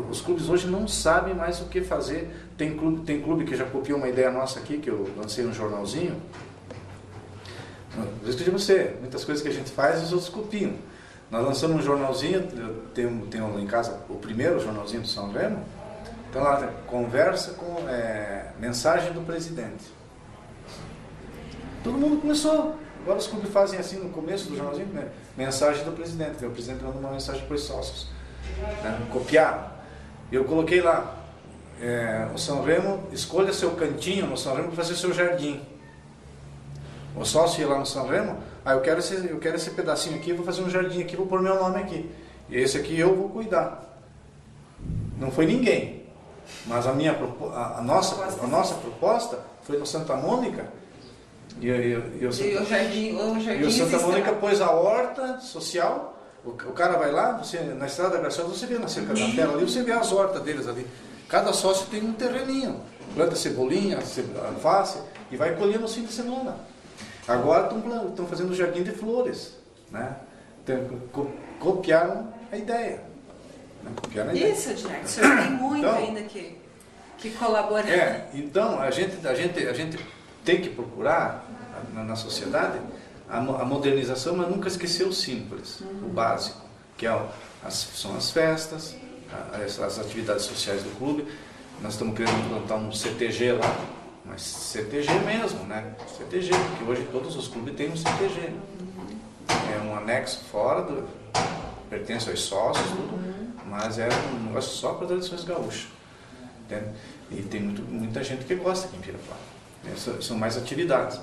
os clubes hoje não sabem mais o que fazer. Tem clube que já copiou uma ideia nossa aqui, que eu lancei no jornalzinho. Eu digo você, muitas coisas que a gente faz, os outros copiam. Nós lançamos um jornalzinho, eu tenho lá em casa o primeiro jornalzinho do São Remo. Então lá, conversa com mensagem do presidente. Todo mundo começou. Agora os clubes fazem assim no começo do jornalzinho, né? Mensagem do presidente. O presidente manda uma mensagem para os sócios. Né? Copiaram. Eu coloquei lá, o São Remo, escolha seu cantinho no São Remo para fazer seu jardim. O sócio ia lá no São Remo, eu quero esse pedacinho aqui, vou fazer um jardim aqui, vou pôr meu nome aqui. E esse aqui eu vou cuidar. Não foi ninguém. Mas a nossa proposta foi no Santa Mônica. E o Santa Mônica pôs a horta social. O cara vai lá, na Estrada da Graciosa, você vê na cerca da tela ali, você vê as hortas deles ali. Cada sócio tem um terreninho. Planta cebolinha, alface e vai colher no fim de semana. Agora estão fazendo jardim de flores. Né? Copiaram a ideia. Isso, Ednardo, o senhor tem muito ainda que colaborar. Então, a gente tem que procurar na sociedade a modernização, mas nunca esquecer o simples, o básico, que são as festas, as atividades sociais do clube. Nós estamos querendo implantar um CTG lá, mas CTG mesmo, né? CTG, porque hoje todos os clubes têm um CTG. É um anexo fora, pertence aos sócios, tudo, mas é um negócio só para tradições gaúchas. Entende? E tem muita gente que gosta aqui em Pirapá. São mais atividades.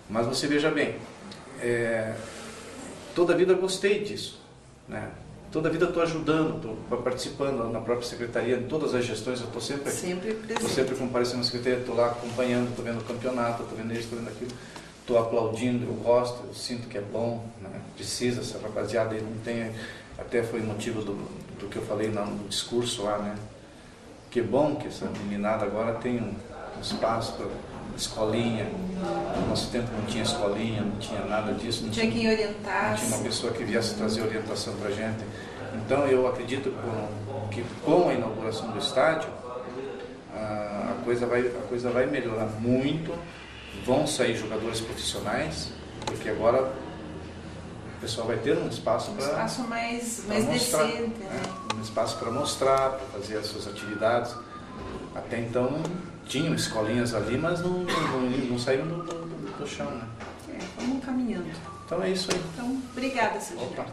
Mas você veja bem, toda a vida gostei disso. Né? Toda a vida estou ajudando, estou participando na própria secretaria, em todas as gestões, eu estou sempre comparecendo na secretaria, estou lá acompanhando, estou vendo o campeonato, estou vendo isso, estou vendo aquilo, estou aplaudindo, eu gosto, eu sinto que é bom, né? Precisa, essa rapaziada aí não tem, até foi motivo do que eu falei no discurso lá, né? Que bom que essa meninada agora tem um espaço para escolinha. No nosso tempo não tinha escolinha, não tinha nada disso. Não tinha quem orientasse. Não tinha uma pessoa que viesse trazer orientação para a gente. Então eu acredito que com a inauguração do estádio, a coisa vai melhorar muito. Vão sair jogadores profissionais, porque agora o pessoal vai ter um espaço para... Um espaço mais decente. Né? Um espaço para mostrar, para fazer as suas atividades. Até então tinham escolinhas ali, mas não saíram do chão, né? Vamos caminhando. Então é isso aí. Então, obrigada, Sr. Diretor.